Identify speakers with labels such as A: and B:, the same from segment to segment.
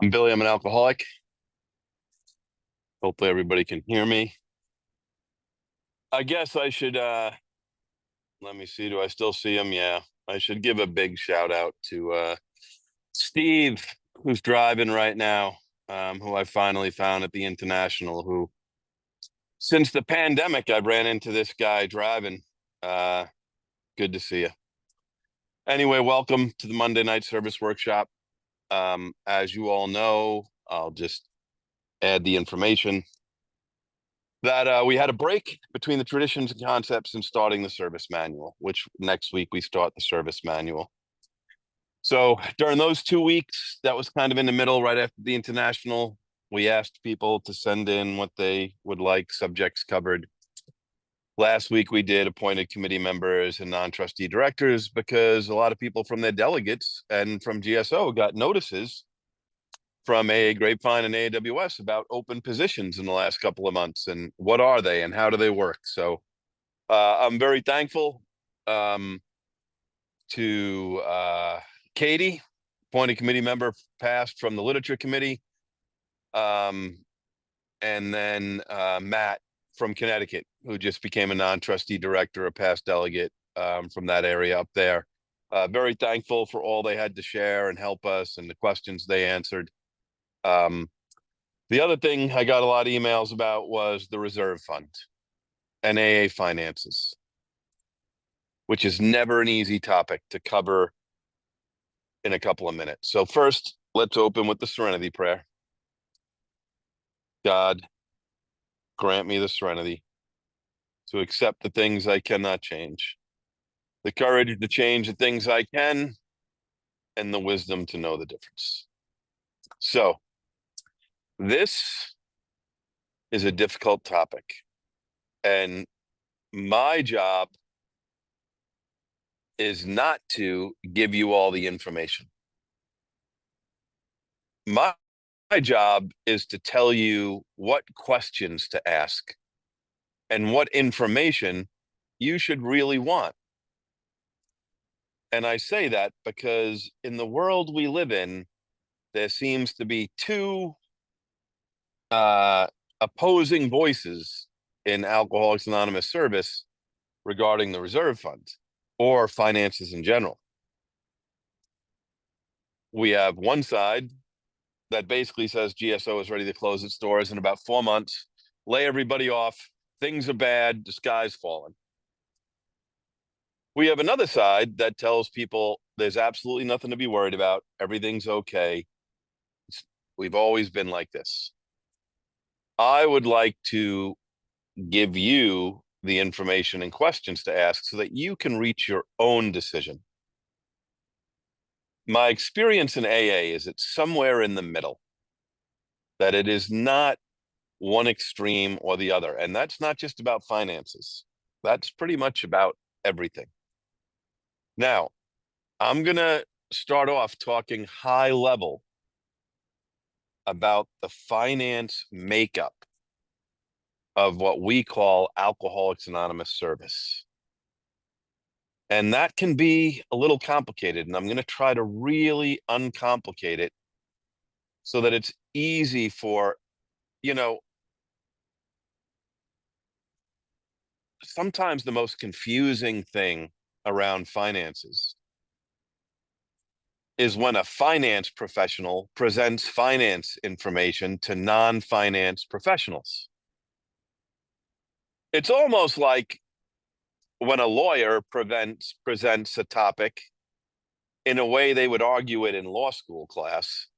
A: I'm Billy. I'm an alcoholic. Hopefully everybody can hear me. I guess I should let me see. Do I still see him? Yeah. I should give a big shout out to Steve, who's driving right now, who I finally found at the International, who since the pandemic I ran into this guy driving. Uh Good to see you. Anyway, welcome to the Monday Night Service Workshop. As you all know, I'll just add the information that we had a break between the traditions and concepts and starting the service manual, which next week we start the service manual. So during those 2 weeks, that was kind of in the middle, right after the International, we asked people to send in what they would like, subjects covered. Last week we did appointed committee members and non-trustee directors because a lot of people from their delegates and from GSO got notices from a Grapevine and AWS about open positions in the last couple of months and what are they and how do they work. So I'm very thankful to Katie, appointed committee member passed from the literature committee, and then Matt from Connecticut, who just became a non-trustee director, a past delegate from that area up there. Very thankful for all they had to share and help us and the questions they answered. The other thing I got a lot of emails about was the reserve fund and AA finances, which is never an easy topic to cover in a couple of minutes. So first, let's open with the serenity prayer. God, grant me the serenity to accept the things I cannot change, the courage to change the things I can, and the wisdom to know the difference. So this is a difficult topic, and my job is not to give you all the information. My job is to tell you what questions to ask and what information you should really want. And I say that because in the world we live in, there seems to be two opposing voices in Alcoholics Anonymous service regarding the reserve fund or finances in general. We have one side that basically says GSO is ready to close its doors in about 4 months, lay everybody off, things are bad, the sky's falling. We have another side that tells people there's absolutely nothing to be worried about, everything's okay. We've always been like this. I would like to give you the information and questions to ask so that you can reach your own decision. My experience in AA is it's somewhere in the middle, that it is not one extreme or the other. And that's not just about finances. That's pretty much about everything. Now, I'm going to start off talking high level about the finance makeup of what we call Alcoholics Anonymous service. And that can be a little complicated, and I'm going to try to really uncomplicate it so that it's easy for, sometimes the most confusing thing around finances is when a finance professional presents finance information to non-finance professionals. It's almost like when a lawyer presents a topic in a way they would argue it in law school class,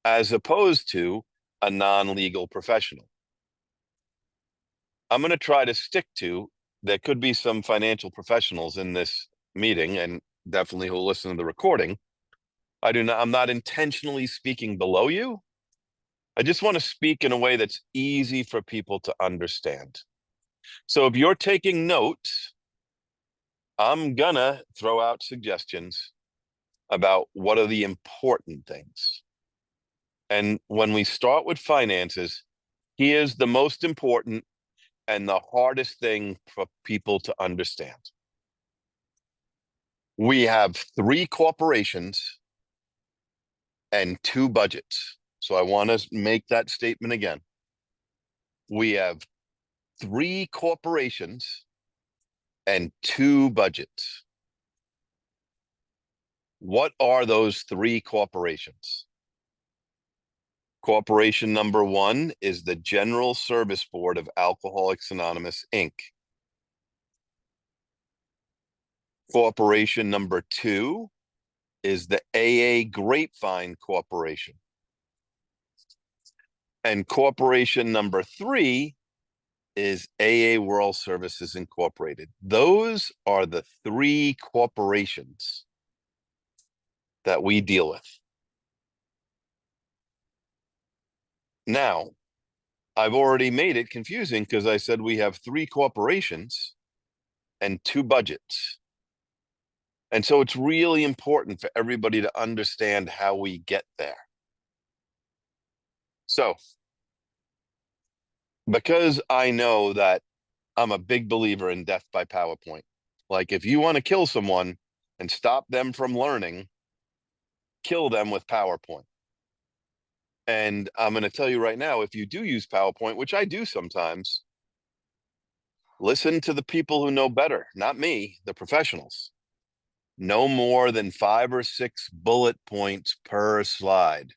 A: as opposed to a non-legal professional. I'm going to try to stick to, there could be some financial professionals in this meeting and definitely who'll listen to the recording. I'm not intentionally speaking below you. I just want to speak in a way that's easy for people to understand. So if you're taking notes, I'm gonna throw out suggestions about what are the important things. And when we start with finances, here's the most important and the hardest thing for people to understand. We have 3 corporations and 2 budgets. So I want to make that statement again. We have 3 corporations and 2 budgets. What are those 3 corporations? Corporation number 1 is the General Service Board of Alcoholics Anonymous, Inc. Corporation number 2 is the AA Grapevine Corporation. And corporation number 3 is AA World Services Incorporated. Those are the 3 corporations that we deal with. Now, I've already made it confusing because I said we have 3 corporations and 2 budgets. And so it's really important for everybody to understand how we get there. So, because I know that I'm a big believer in death by PowerPoint. Like if you want to kill someone and stop them from learning, kill them with PowerPoint. And I'm going to tell you right now, if you do use PowerPoint, which I do sometimes, listen to the people who know better, not me, the professionals. No more than 5 or 6 bullet points per slide.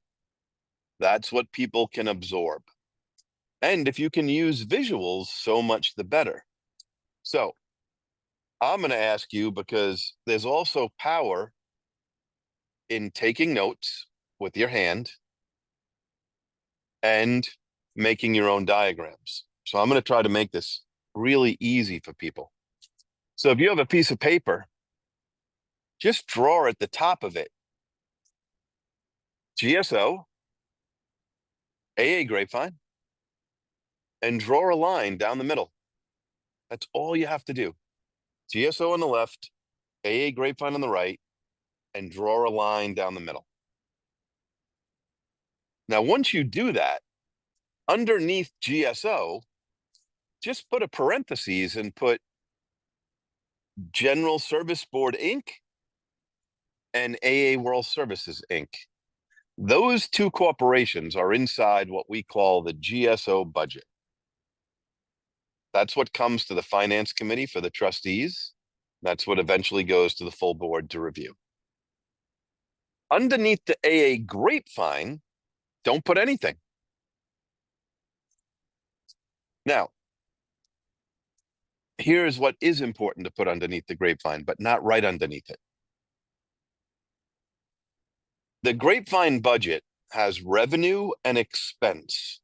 A: That's what people can absorb. And if you can use visuals, so much the better. So I'm going to ask you, because there's also power in taking notes with your hand and making your own diagrams. So I'm going to try to make this really easy for people. So if you have a piece of paper, just draw at the top of it GSO, AA Grapevine, and draw a line down the middle. That's all you have to do. GSO on the left, AA Grapevine on the right, and draw a line down the middle. Now, once you do that, underneath GSO, just put a parentheses and put General Service Board, Inc. and AA World Services, Inc. Those 2 corporations are inside what we call the GSO budget. That's what comes to the finance committee for the trustees. That's what eventually goes to the full board to review. Underneath the AA Grapevine, don't put anything. Now, here's what is important to put underneath the grapevine, but not right underneath it. The grapevine budget has revenue and expense.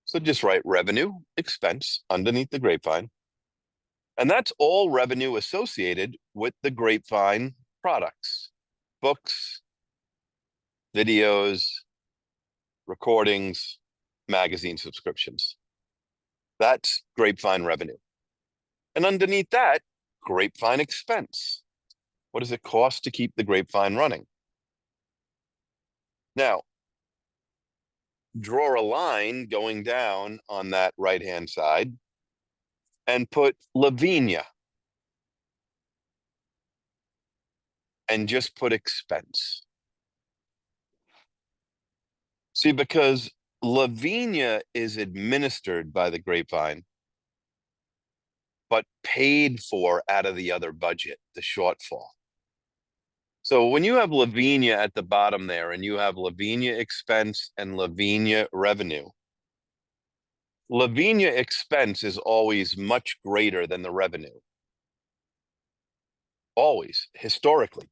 A: So just write revenue, expense underneath the grapevine. And that's all revenue associated with the grapevine products, books, videos, recordings, magazine subscriptions. That's grapevine revenue. And underneath that, grapevine expense. What does it cost to keep the grapevine running? Now, draw a line going down on that right-hand side and put Lavinia and just put expense. See, because Lavinia is administered by the grapevine, but paid for out of the other budget, the shortfall. So when you have Lavinia at the bottom there and you have Lavinia expense and Lavinia revenue, Lavinia expense is always much greater than the revenue. Always, historically.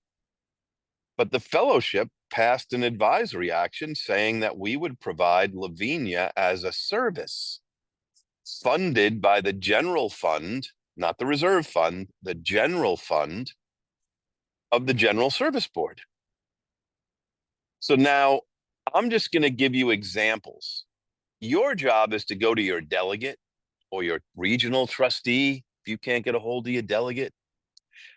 A: But the fellowship passed an advisory action saying that we would provide Lavinia as a service funded by the general fund, not the reserve fund, the general fund of the General Service Board. So now I'm just going to give you examples. Your job is to go to your delegate or your regional trustee. If you can't get a hold of your delegate,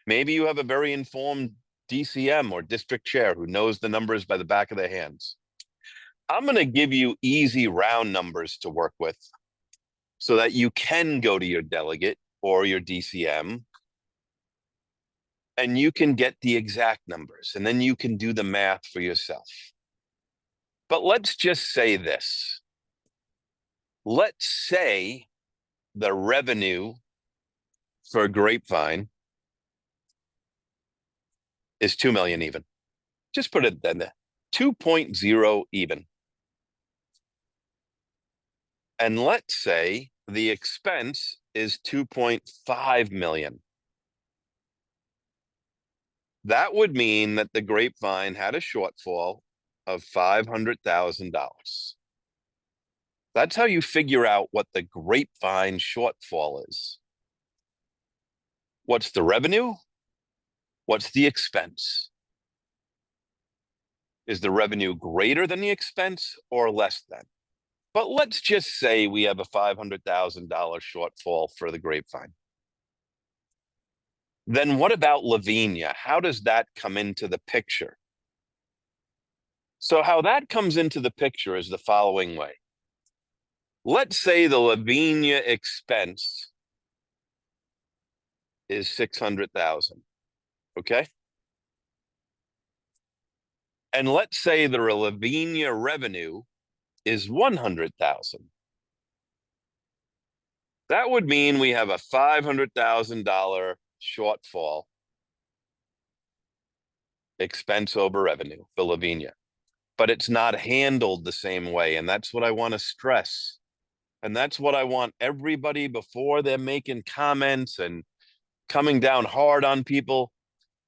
A: maybe you have a very informed DCM or district chair who knows the numbers by the back of their hands. I'm going to give you easy round numbers to work with so that you can go to your delegate or your DCM and you can get the exact numbers and then you can do the math for yourself. But let's just say this. Let's say the revenue for Grapevine is 2 million even. Just put it then, 2.0 even. And let's say the expense is 2.5 million. That would mean that the Grapevine had a shortfall of $500,000. That's how you figure out what the Grapevine shortfall is. What's the revenue? What's the expense? Is the revenue greater than the expense or less than? But let's just say we have a $500,000 shortfall for the Grapevine. Then what about Lavinia? How does that come into the picture? So how that comes into the picture is the following way. Let's say the Lavinia expense is 600,000, okay? And let's say the Lavinia revenue is 100,000. That would mean we have a $500,000 shortfall, expense over revenue for Lavinia. But it's not handled the same way. And that's what I want to stress. And that's what I want everybody, before they're making comments and coming down hard on people,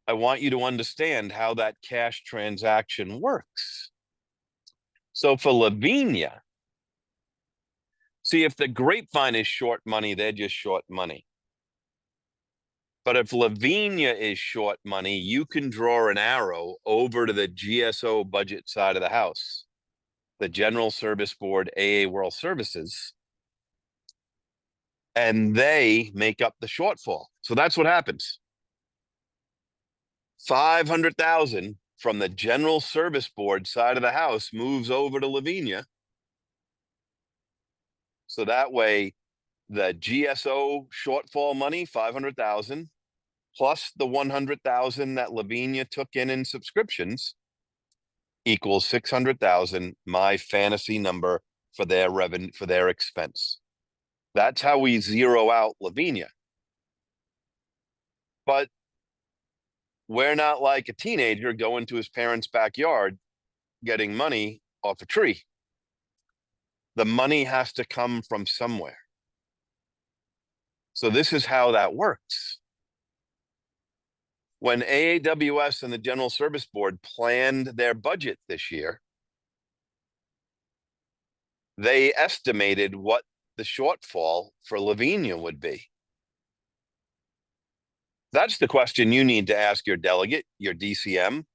A: I want you to understand how that cash transaction works. So for Lavinia, see, if the Grapevine is short money, they're just short money. But if Lavinia is short money, you can draw an arrow over to the GSO budget side of the house, the General Service Board, AA World Services, and they make up the shortfall. So that's what happens. 500,000 from the General Service Board side of the house moves over to Lavinia. So that way, the GSO shortfall money, 500,000, plus the 100,000 that Lavinia took in subscriptions, equals 600,000, my fantasy number for their revenue, for their expense. That's how we zero out Lavinia. But we're not like a teenager going to his parents' backyard getting money off a tree. The money has to come from somewhere. So this is how that works. When AAWS and the General Service Board planned their budget this year, they estimated what the shortfall for Lavinia would be. That's the question you need to ask your delegate, your DCM.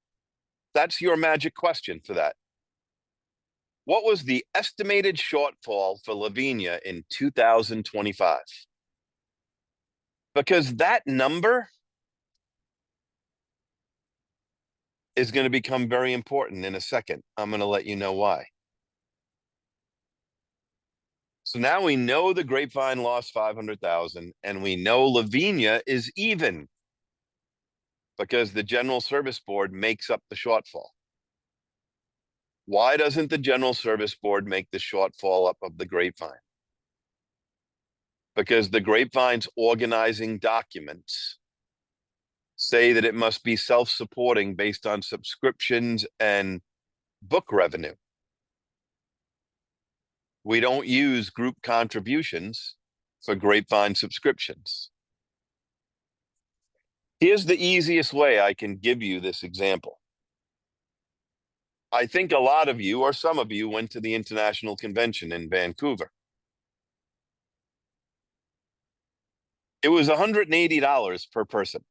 A: That's your magic question for that. What was the estimated shortfall for Lavinia in 2025? Because that number is going to become very important in a second. I'm going to let you know why. So now we know the Grapevine lost 500,000, and we know Lavinia is even because the General Service Board makes up the shortfall. Why doesn't the General Service Board make the shortfall up of the Grapevine? Because the Grapevine's organizing documents say that it must be self-supporting based on subscriptions and book revenue. We don't use group contributions for Grapevine subscriptions. Here's the easiest way I can give you this example. I think a lot of you, or some of you, went to the International Convention in Vancouver. It was $180 per person.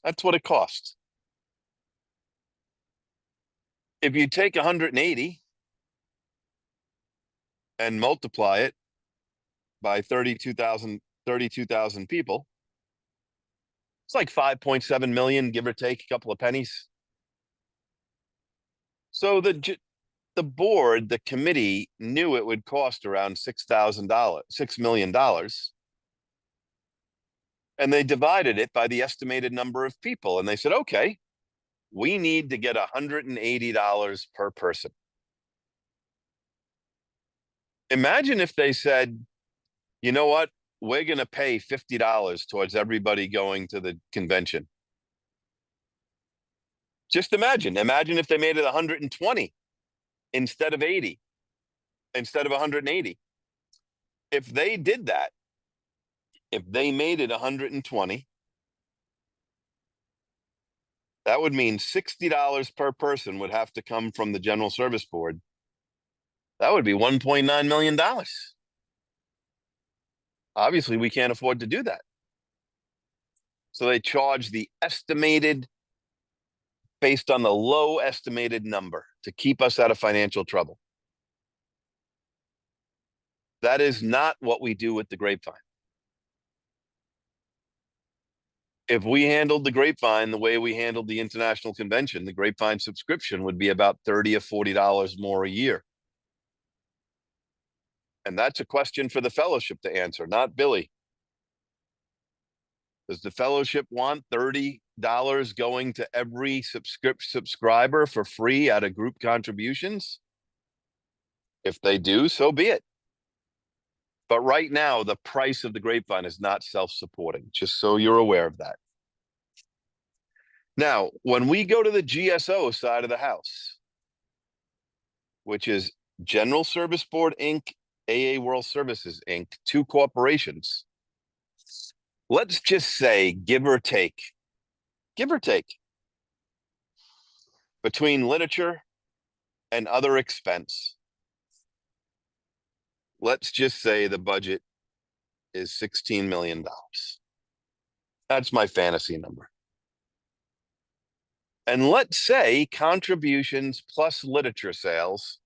A: That's what it cost. If you take 180 and multiply it by 32,000 people, it's like 5.7 million, give or take a couple of pennies. So the board, the committee, knew it would cost around $6 million. And they divided it by the estimated number of people. And they said, okay, we need to get $180 per person. Imagine if they said, you know what? We're going to pay $50 towards everybody going to the convention. Just imagine if they made it 120 instead of 80, instead of 180. If they did that, if they made it 120, that would mean $60 per person would have to come from the General Service Board. That would be $1.9 million. Obviously, we can't afford to do that. So they charge the estimated, based on the low estimated number to keep us out of financial trouble. That is not what we do with the grapevine. If we handled the grapevine the way we handled the international convention, the grapevine subscription would be about $30 or $40 more a year. And that's a question for the fellowship to answer, not Billy. Does the fellowship want $30 going to every subscriber for free out of group contributions? If they do, so be it. But right now, the price of the grapevine is not self-supporting, just so you're aware of that. Now, when we go to the GSO side of the house, which is General Service Board, Inc., AA World Services, Inc., two corporations, let's just say, give or take, between literature and other expense, let's just say the budget is $16 million. That's my fantasy number. And let's say contributions plus literature sales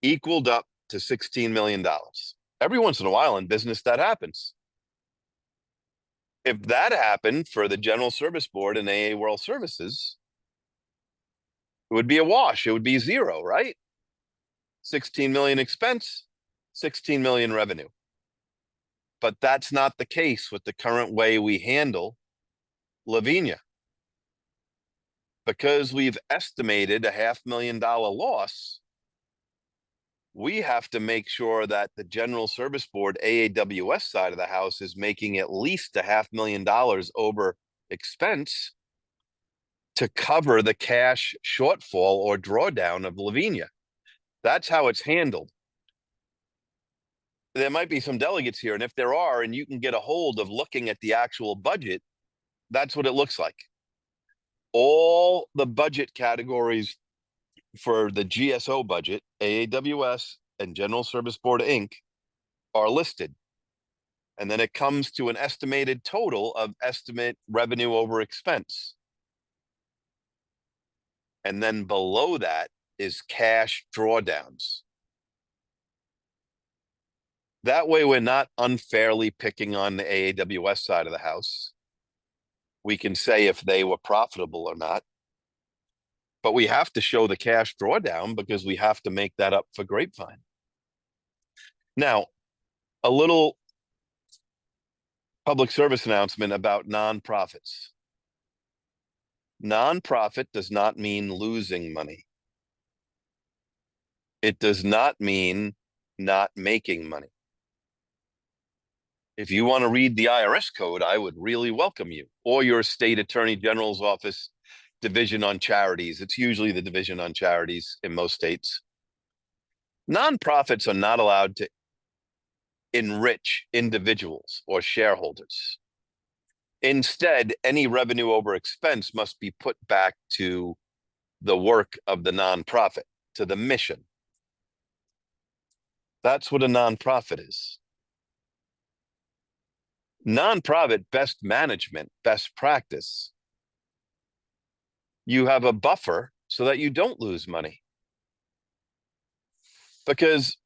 A: equaled up to $16 million. Every once in a while in business, that happens. If that happened for the General Service Board and AA World Services, it would be a wash. It would be zero, right? 16 million expense, 16 million revenue. But that's not the case with the current way we handle Lavinia. Because we've estimated a $500,000 loss, we have to make sure that the General Service Board AAWS side of the house is making at least a $500,000 over expense to cover the cash shortfall or drawdown of Lavinia. That's how it's handled. There might be some delegates here, and if there are, and you can get a hold of looking at the actual budget, that's what it looks like. All the budget categories for the GSO budget, AAWS and General Service Board, Inc., are listed. And then it comes to an estimated total of estimate revenue over expense. And then below that is cash drawdowns. That way, we're not unfairly picking on the AAWS side of the house. We can say if they were profitable or not. But we have to show the cash drawdown because we have to make that up for Grapevine. Now, a little public service announcement about nonprofits. Nonprofit does not mean losing money. It does not mean not making money. If you want to read the IRS code, I would really welcome you, or your state attorney general's office division on charities. It's usually the division on charities in most states. Nonprofits are not allowed to enrich individuals or shareholders. Instead, any revenue over expense must be put back to the work of the nonprofit, to the mission. That's what a nonprofit is. Nonprofit best management, best practice. You have a buffer so that you don't lose money. Because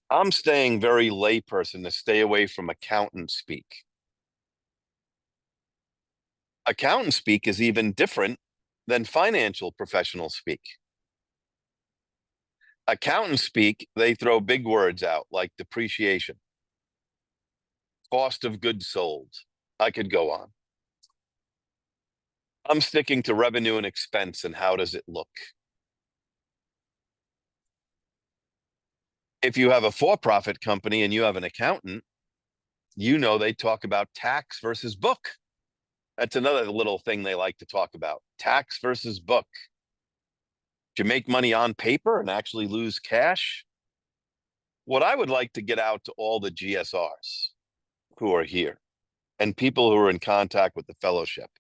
A: I'm staying very layperson to stay away from accountant speak. Accountant speak is even different than financial professional speak. Accountant speak, they throw big words out like depreciation, cost of goods sold. I could go on. I'm sticking to revenue and expense and how does it look. If you have a for-profit company and you have an accountant, you know they talk about tax versus book. That's another little thing they like to talk about, tax versus book. Do you make money on paper and actually lose cash? What I would like to get out to all the GSRs who are here and people who are in contact with the fellowship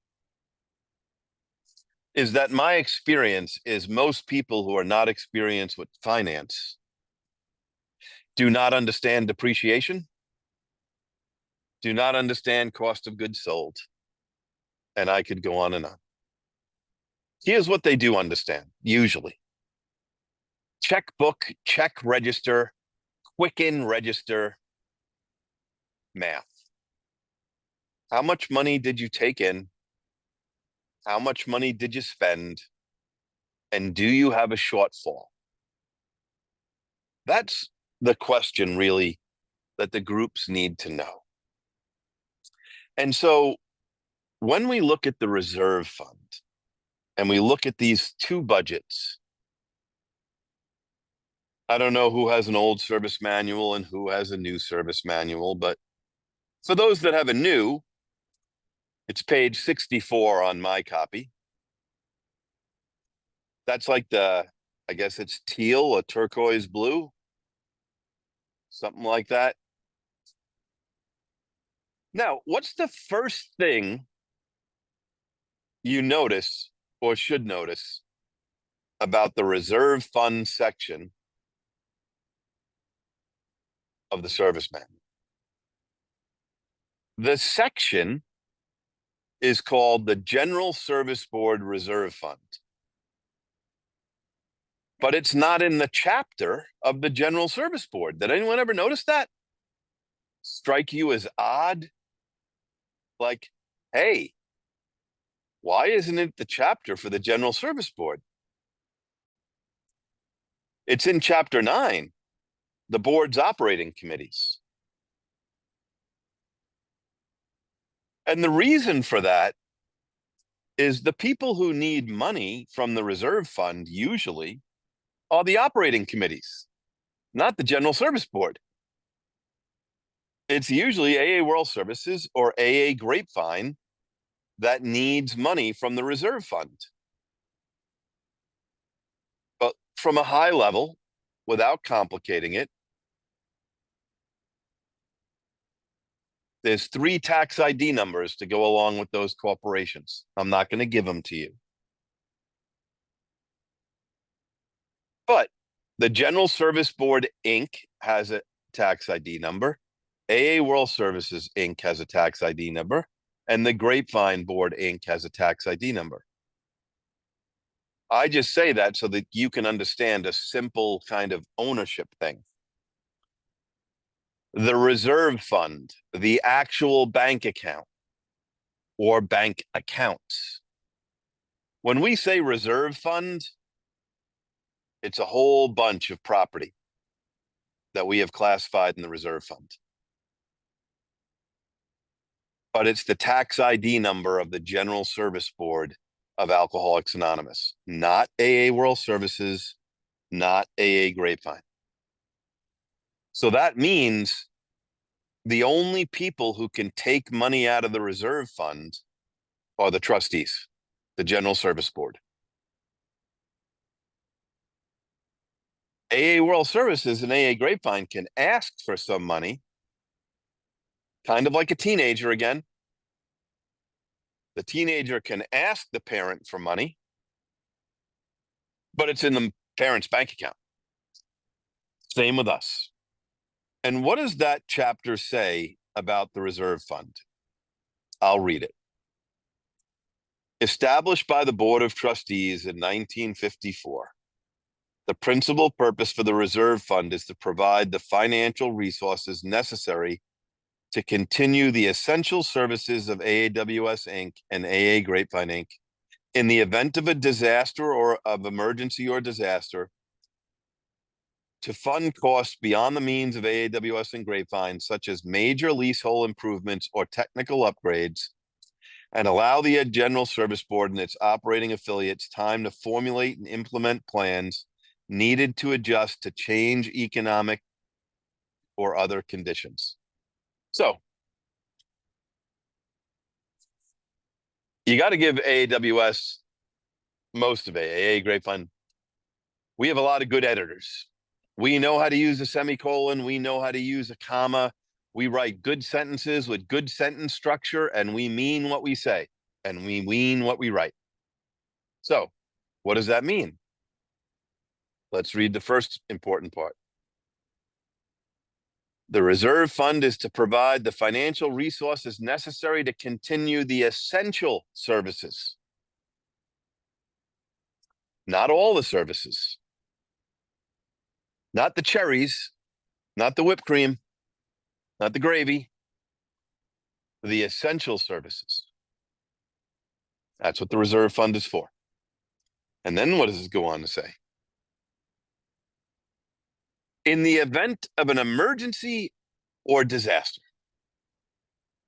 A: is that my experience is most people who are not experienced with finance do not understand depreciation, do not understand cost of goods sold. And I could go on and on. Here's what they do understand, usually. Checkbook, check register, Quicken register, math. How much money did you take in? How much money did you spend? And do you have a shortfall? That's the question really that the groups need to know. And so when we look at the reserve fund and we look at these two budgets, I don't know who has an old service manual and who has a new service manual, but for those that have a new, it's page 64 on my copy. That's like I guess it's teal or turquoise blue, something like that. Now, what's the first thing you notice or should notice about the reserve fund section of the service manual? The section is called the General Service Board Reserve Fund, but it's not in the chapter of the General Service Board. Did anyone ever notice that? Strike you as odd? Like, hey, why isn't it the chapter for the General Service Board? It's in chapter 9, the board's operating committees. And the reason for that is the people who need money from the reserve fund usually are the operating committees, not the General Service Board. It's usually AA World Services or AA Grapevine that needs money from the reserve fund. But from a high level, without complicating it, there's 3 tax ID numbers to go along with those corporations. I'm not going to give them to you. But the General Service Board, Inc. has a tax ID number. AA World Services, Inc. has a tax ID number. And the Grapevine Board, Inc. has a tax ID number. I just say that so that you can understand a simple kind of ownership thing. The reserve fund, the actual bank account or bank accounts. When we say reserve fund, it's a whole bunch of property that we have classified in the reserve fund. But it's the tax ID number of the General Service Board of Alcoholics Anonymous, not AA World Services, not AA Grapevine. So that means the only people who can take money out of the reserve fund are the trustees, the General Service Board. AA World Services and AA Grapevine can ask for some money, kind of like a teenager again. The teenager can ask the parent for money, but it's in the parent's bank account. Same with us. And what does that chapter say about the reserve fund? I'll read it. Established by the Board of Trustees in 1954, the principal purpose for the reserve fund is to provide the financial resources necessary to continue the essential services of AAWS Inc. and AA Grapevine Inc. in the event of a disaster or of emergency or disaster, to fund costs beyond the means of AAWS and Grapevine, such as major leasehold improvements or technical upgrades, and allow the General Service Board and its operating affiliates time to formulate and implement plans needed to adjust to change economic or other conditions. So you got to give AAWS, most of AA Grapevine, we have a lot of good editors. We know how to use a semicolon. We know how to use a comma. We write good sentences with good sentence structure, and we mean what we say, and we mean what we write. So what does that mean? Let's read the first important part. The reserve fund is to provide the financial resources necessary to continue the essential services. Not all the services. Not the cherries, not the whipped cream, not the gravy. The essential services. That's what the reserve fund is for. And then what does it go on to say? In the event of an emergency or disaster.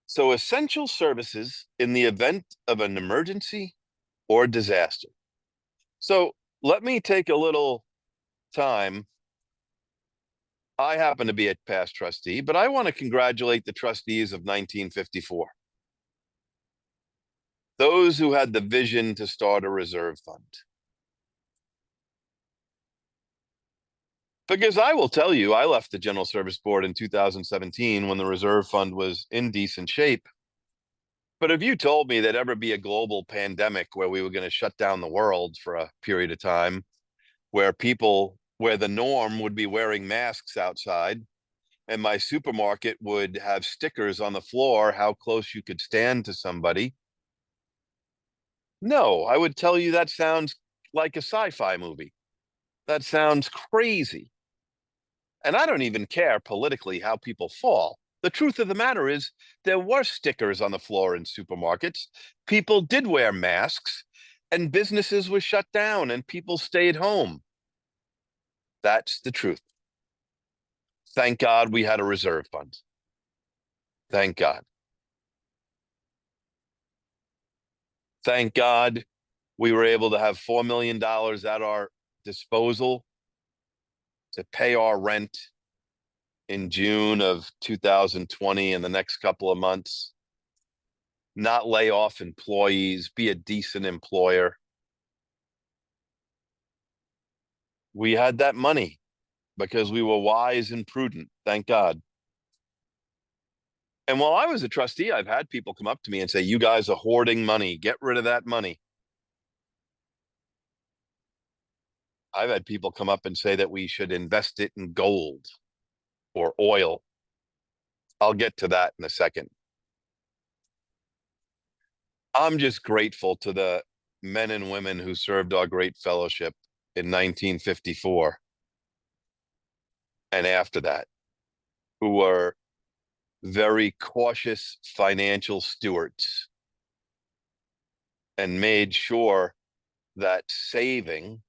A: So essential services in the event of an emergency or disaster. So let me take a little time. I happen to be a past trustee, but I want to congratulate the trustees of 1954. Those who had the vision to start a reserve fund. Because I will tell you, I left the General Service Board in 2017 when the reserve fund was in decent shape. But if you told me there'd ever be a global pandemic where we were going to shut down the world for a period of time, where the norm would be wearing masks outside, and my supermarket would have stickers on the floor, how close you could stand to somebody. No, I would tell you that sounds like a sci-fi movie. That sounds crazy. And I don't even care politically how people fall. The truth of the matter is there were stickers on the floor in supermarkets. People did wear masks, and businesses were shut down, and people stayed home. That's the truth. Thank God we had a reserve fund. Thank God. Thank God we were able to have $4 million at our disposal to pay our rent in June of 2020 and the next couple of months, not lay off employees, be a decent employer. We had that money because we were wise and prudent, thank God. And while I was a trustee, I've had people come up to me and say, you guys are hoarding money, get rid of that money. I've had people come up and say that we should invest it in gold or oil. I'll get to that in a second. I'm just grateful to the men and women who served our great fellowship in 1954 and after that, who were very cautious financial stewards and made sure that saving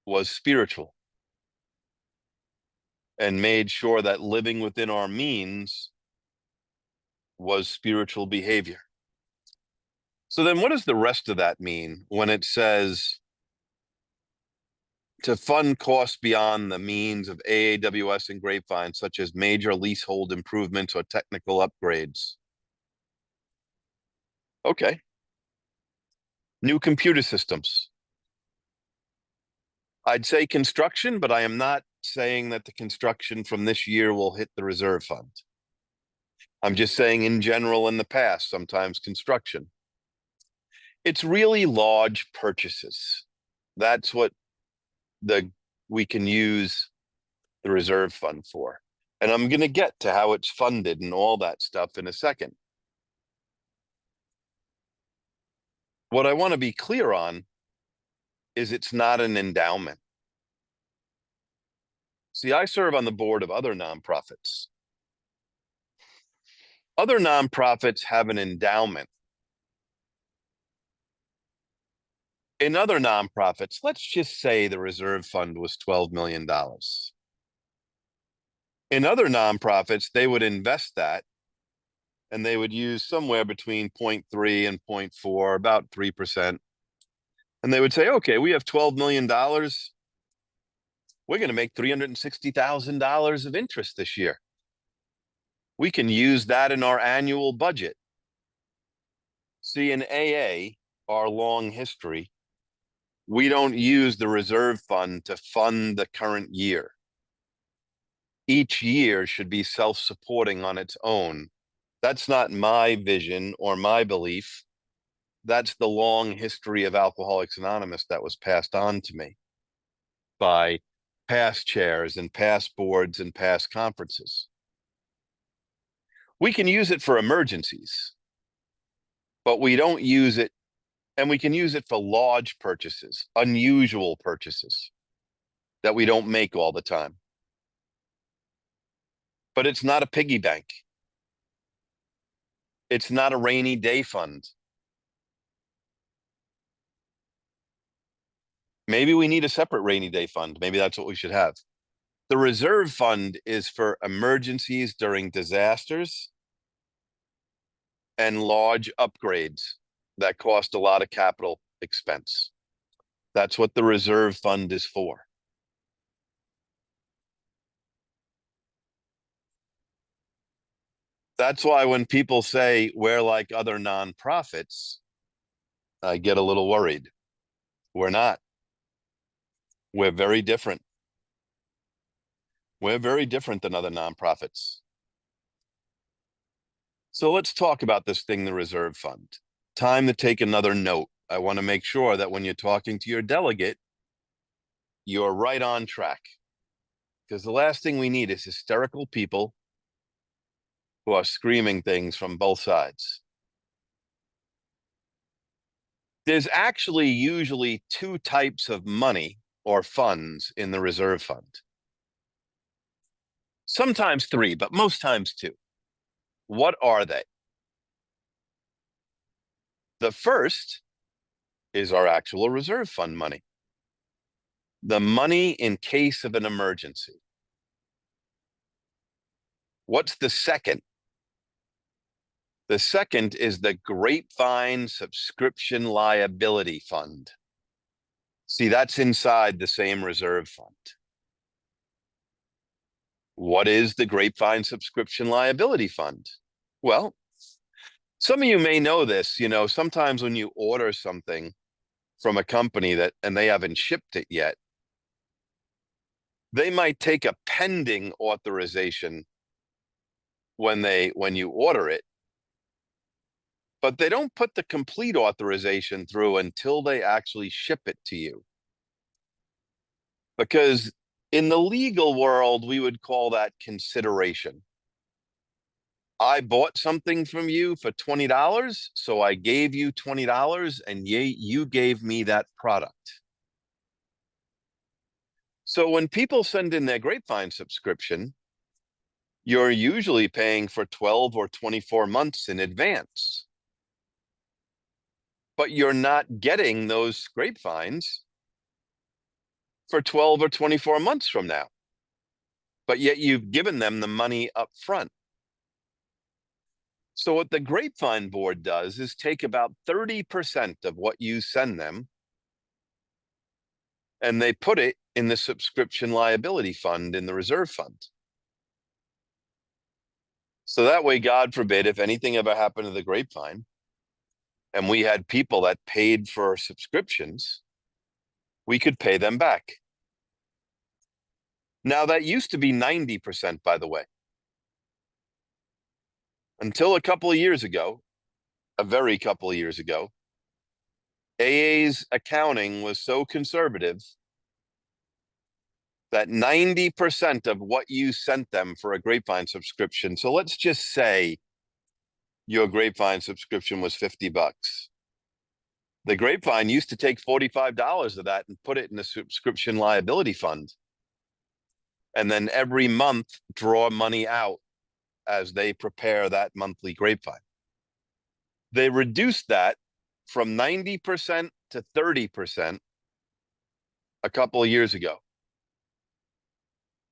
A: was spiritual and made sure that living within our means was spiritual behavior. So then what does the rest of that mean when it says to fund costs beyond the means of AAWS and Grapevine, such as major leasehold improvements or technical upgrades? Okay. New computer systems. I'd say construction, but I am not saying that the construction from this year will hit the reserve fund. I'm just saying in general in the past, sometimes construction. It's really large purchases. That's what we can use the reserve fund for. And I'm going to get to how it's funded and all that stuff in a second. What I want to be clear on is it's not an endowment. See, I serve on the board of other nonprofits. Other nonprofits have an endowment. In other nonprofits, let's just say the reserve fund was $12 million. In other nonprofits, they would invest that and they would use somewhere between 0.3 and 0.4, about 3%. And they would say, okay, we have $12 million. We're going to make $360,000 of interest this year. We can use that in our annual budget. See, in AA, our long history, we don't use the reserve fund to fund the current year. Each year should be self-supporting on its own. That's not my vision or my belief. That's the long history of Alcoholics Anonymous that was passed on to me by past chairs and past boards and past conferences. We can use it for emergencies, but we don't use it, and we can use it for large purchases, unusual purchases that we don't make all the time. But it's not a piggy bank. It's not a rainy day fund. Maybe we need a separate rainy day fund. Maybe that's what we should have. The reserve fund is for emergencies during disasters and large upgrades that cost a lot of capital expense. That's what the reserve fund is for. That's why when people say we're like other nonprofits, I get a little worried. We're not. We're very different. We're very different than other nonprofits. So let's talk about this thing, the reserve fund. Time to take another note. I want to make sure that when you're talking to your delegate, you're right on track. Because the last thing we need is hysterical people who are screaming things from both sides. There's actually usually two types of money or funds in the reserve fund. Sometimes three, but most times two. What are they? The first is our actual reserve fund money. The money in case of an emergency. What's the second? The second is the Grapevine Subscription Liability Fund. See, that's inside the same reserve fund. What is the Grapevine Subscription Liability Fund? Well, some of you may know this. You know, sometimes when you order something from a company and they haven't shipped it yet, they might take a pending authorization when you order it, but they don't put the complete authorization through until they actually ship it to you. Because in the legal world, we would call that consideration. I bought something from you for $20, so I gave you $20, and you gave me that product. So when people send in their Grapevine subscription, you're usually paying for 12 or 24 months in advance. But you're not getting those Grapevines for 12 or 24 months from now. But yet you've given them the money up front. So what the Grapevine board does is take about 30% of what you send them, and they put it in the subscription liability fund in the reserve fund. So that way, God forbid, if anything ever happened to the Grapevine, and we had people that paid for subscriptions, we could pay them back. Now, that used to be 90%, by the way. Until a couple of years ago, a very couple of years ago, AA's accounting was so conservative that 90% of what you sent them for a Grapevine subscription. So let's just say your Grapevine subscription was $50. The Grapevine used to take $45 of that and put it in the subscription liability fund. And then every month draw money out as they prepare that monthly Grapevine. They reduced that from 90% to 30% a couple of years ago.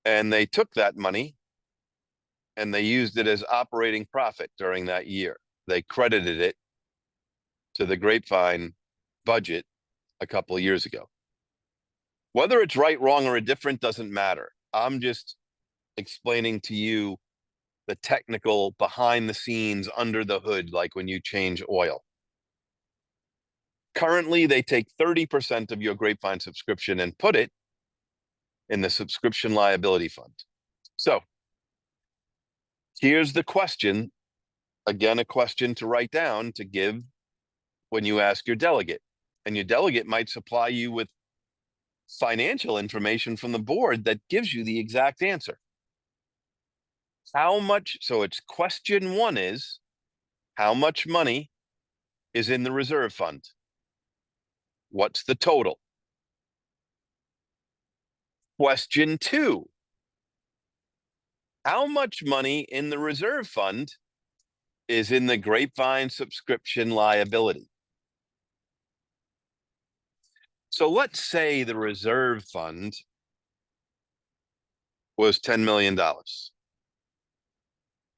A: And they took that money and they used it as operating profit during that year. They credited it to the Grapevine budget a couple of years ago. Whether it's right, wrong, or indifferent doesn't matter. I'm just explaining to you the technical behind the scenes under the hood, like when you change oil. Currently, they take 30% of your Grapevine subscription and put it in the subscription liability fund. So here's the question, again, a question to write down to give when you ask your delegate. And your delegate might supply you with financial information from the board that gives you the exact answer. How much, so it's question one is, how much money is in the reserve fund? What's the total? Question two, how much money in the reserve fund is in the Grapevine subscription liability? So let's say the reserve fund was $10 million.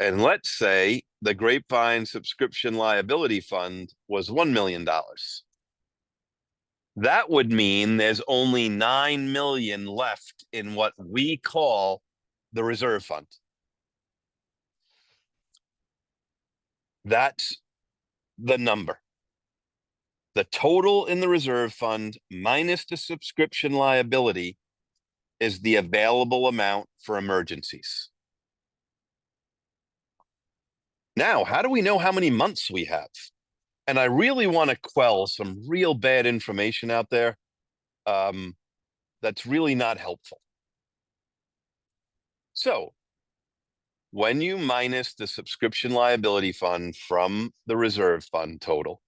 A: And let's say the Grapevine subscription liability fund was $1 million. That would mean there's only 9 million left in what we call the reserve fund. That's the number. The total in the reserve fund minus the subscription liability is the available amount for emergencies. Now, how do we know how many months we have? And I really want to quell some real bad information out there that's really not helpful. So when you minus the subscription liability fund from the reserve fund total,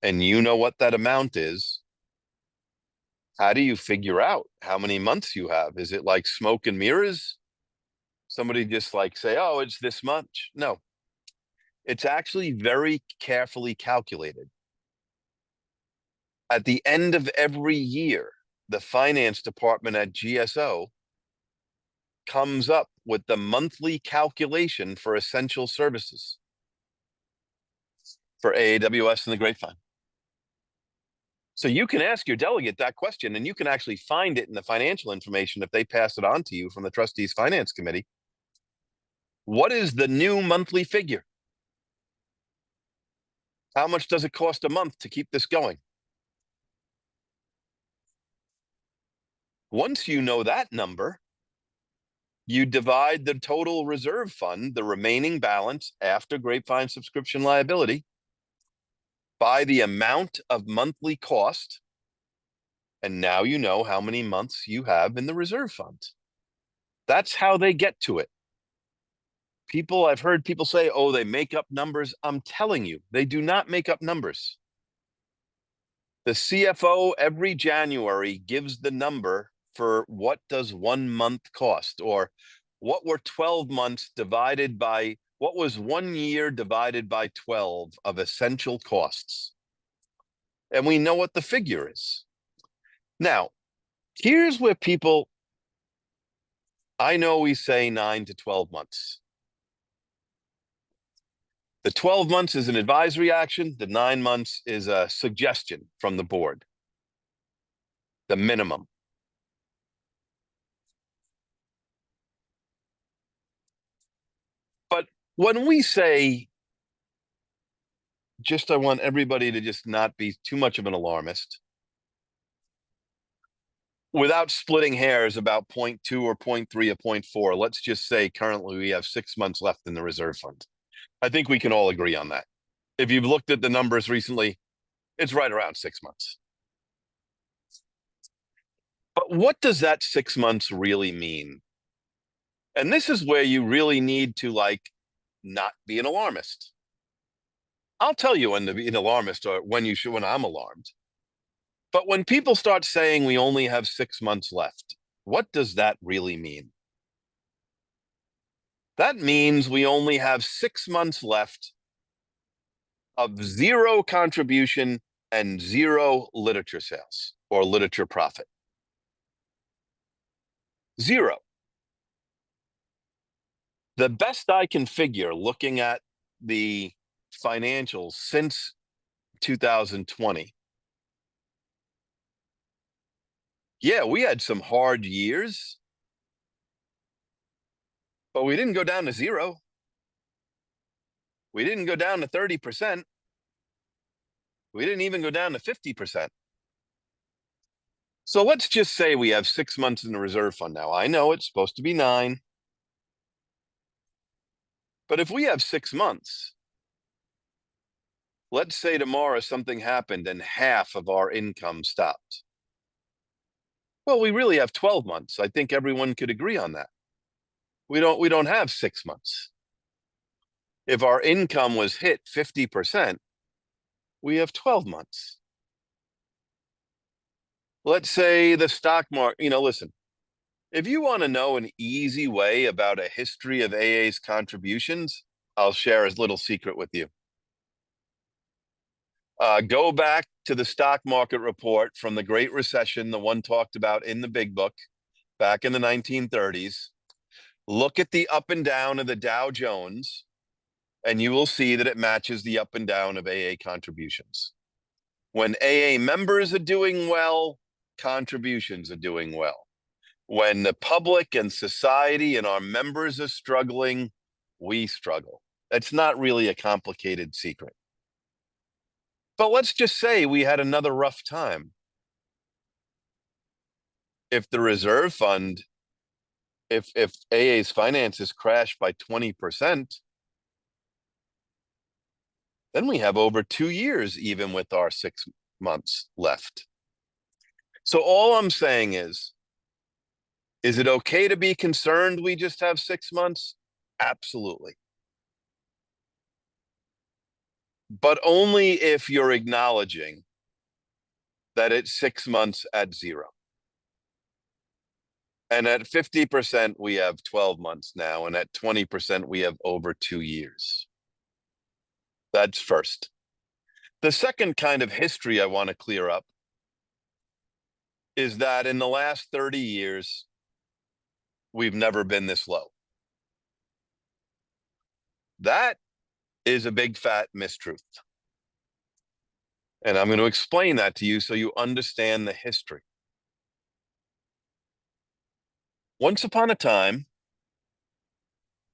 A: and you know what that amount is, how do you figure out how many months you have? Is it like smoke and mirrors? Somebody just like say, oh, it's this much? No, it's actually very carefully calculated. At the end of every year, the finance department at GSO comes up with the monthly calculation for essential services for AAWS and the Grapevine. So you can ask your delegate that question, and you can actually find it in the financial information if they pass it on to you from the trustees finance committee. What is the new monthly figure? How much does it cost a month to keep this going? Once you know that number, you divide the total reserve fund, the remaining balance after Grapevine subscription liability, by the amount of monthly cost. And now you know how many months you have in the reserve fund. That's how they get to it. I've heard people say, oh, they make up numbers. I'm telling you, they do not make up numbers. The CFO every January gives the number for what does 1 month cost, or what were 12 months divided by, what was 1 year divided by 12 of essential costs. And we know what the figure is. Now, here's where I know we say 9 to 12 months. The 12 months is an advisory action. The 9 months is a suggestion from the board, the minimum. But when we say, I want everybody to just not be too much of an alarmist, without splitting hairs about 0.2 or 0.3 or 0.4, let's just say currently we have 6 months left in the reserve fund. I think we can all agree on that. If you've looked at the numbers recently, it's right around 6 months. But what does that 6 months really mean? And this is where you really need to not be an alarmist. I'll tell you when to be an alarmist or when I'm alarmed. But when people start saying we only have 6 months left, what does that really mean? That means we only have 6 months left of zero contribution and zero literature sales or literature profit. Zero. The best I can figure looking at the financials since 2020. Yeah, we had some hard years, but we didn't go down to zero. We didn't go down to 30%. We didn't even go down to 50%. So let's just say we have 6 months in the reserve fund now. I know it's supposed to be 9. But if we have 6 months, let's say tomorrow something happened and half of our income stopped. Well, we really have 12 months. I think everyone could agree on that. We don't have 6 months. If our income was hit 50%, we have 12 months. Let's say the stock market, listen, if you want to know an easy way about a history of AA's contributions, I'll share a little secret with you. Go back to the stock market report from the Great Recession, the one talked about in the big book back in the 1930s. Look at the up and down of the Dow Jones, and you will see that it matches the up and down of AA contributions. When AA members are doing well, contributions are doing well. When the public and society and our members are struggling, we struggle. That's not really a complicated secret. But let's just say we had another rough time. If the reserve fund, if AA's finances crash by 20%, then we have over 2 years even with our 6 months left. So all I'm saying is it okay to be concerned we just have 6 months? Absolutely. But only if you're acknowledging that it's 6 months at zero. And at 50%, we have 12 months now. And at 20%, we have over 2 years. That's first. The second kind of history I want to clear up is that in the last 30 years, we've never been this low. That is a big fat mistruth. And I'm going to explain that to you so you understand the history. Once upon a time,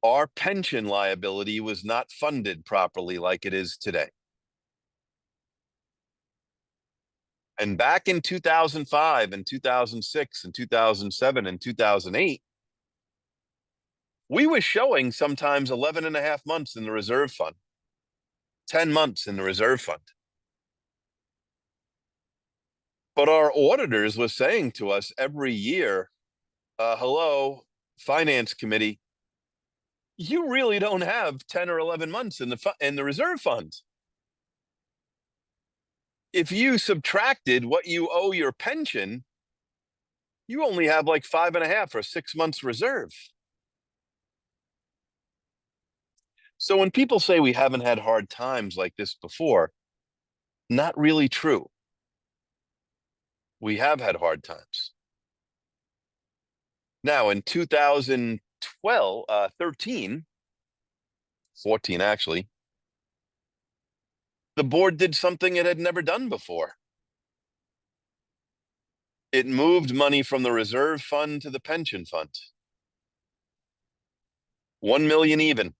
A: our pension liability was not funded properly like it is today. And back in 2005 and 2006 and 2007 and 2008, we were showing sometimes 11 and a half months in the reserve fund, 10 months in the reserve fund. But our auditors were saying to us every year, hello, finance committee, you really don't have 10 or 11 months in the reserve fund. If you subtracted what you owe your pension, you only have like 5.5 or 6 months reserve. So when people say we haven't had hard times like this before, not really true. We have had hard times. Now in 2012, 13, 14 actually, the board did something it had never done before. It moved money from the reserve fund to the pension fund. 1 million even.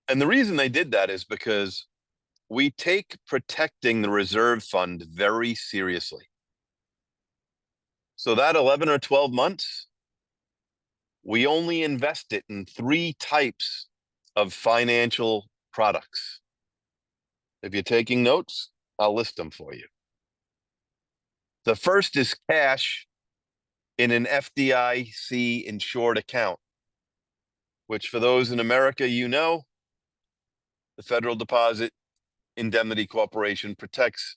A: And the reason they did that is because we take protecting the reserve fund very seriously. So that 11 or 12 months, we only invest it in 3 types of financial products. If you're taking notes, I'll list them for you. The first is cash in an FDIC insured account, which for those in America, the Federal Deposit Indemnity Corporation protects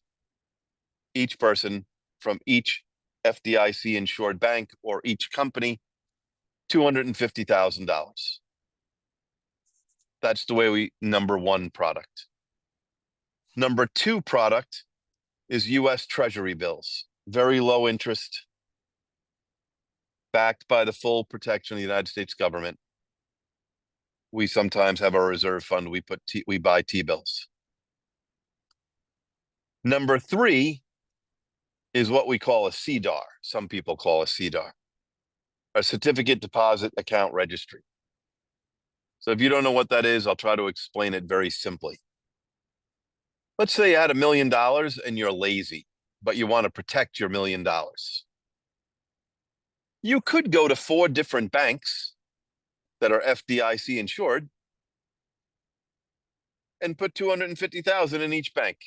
A: each person from each FDIC insured bank or each company $250,000. That's the way number 1 product. Number 2 product is US Treasury bills, very low interest. backed by the full protection of the United States government. We sometimes have our reserve fund. We buy T-bills. Number 3 is what we call a CDAR. Some people call a CDAR, a certificate deposit account registry. So if you don't know what that is, I'll try to explain it very simply. Let's say you had $1 million and you're lazy, but you want to protect your $1 million. You could go to 4 different banks that are FDIC insured and put $250,000 in each bank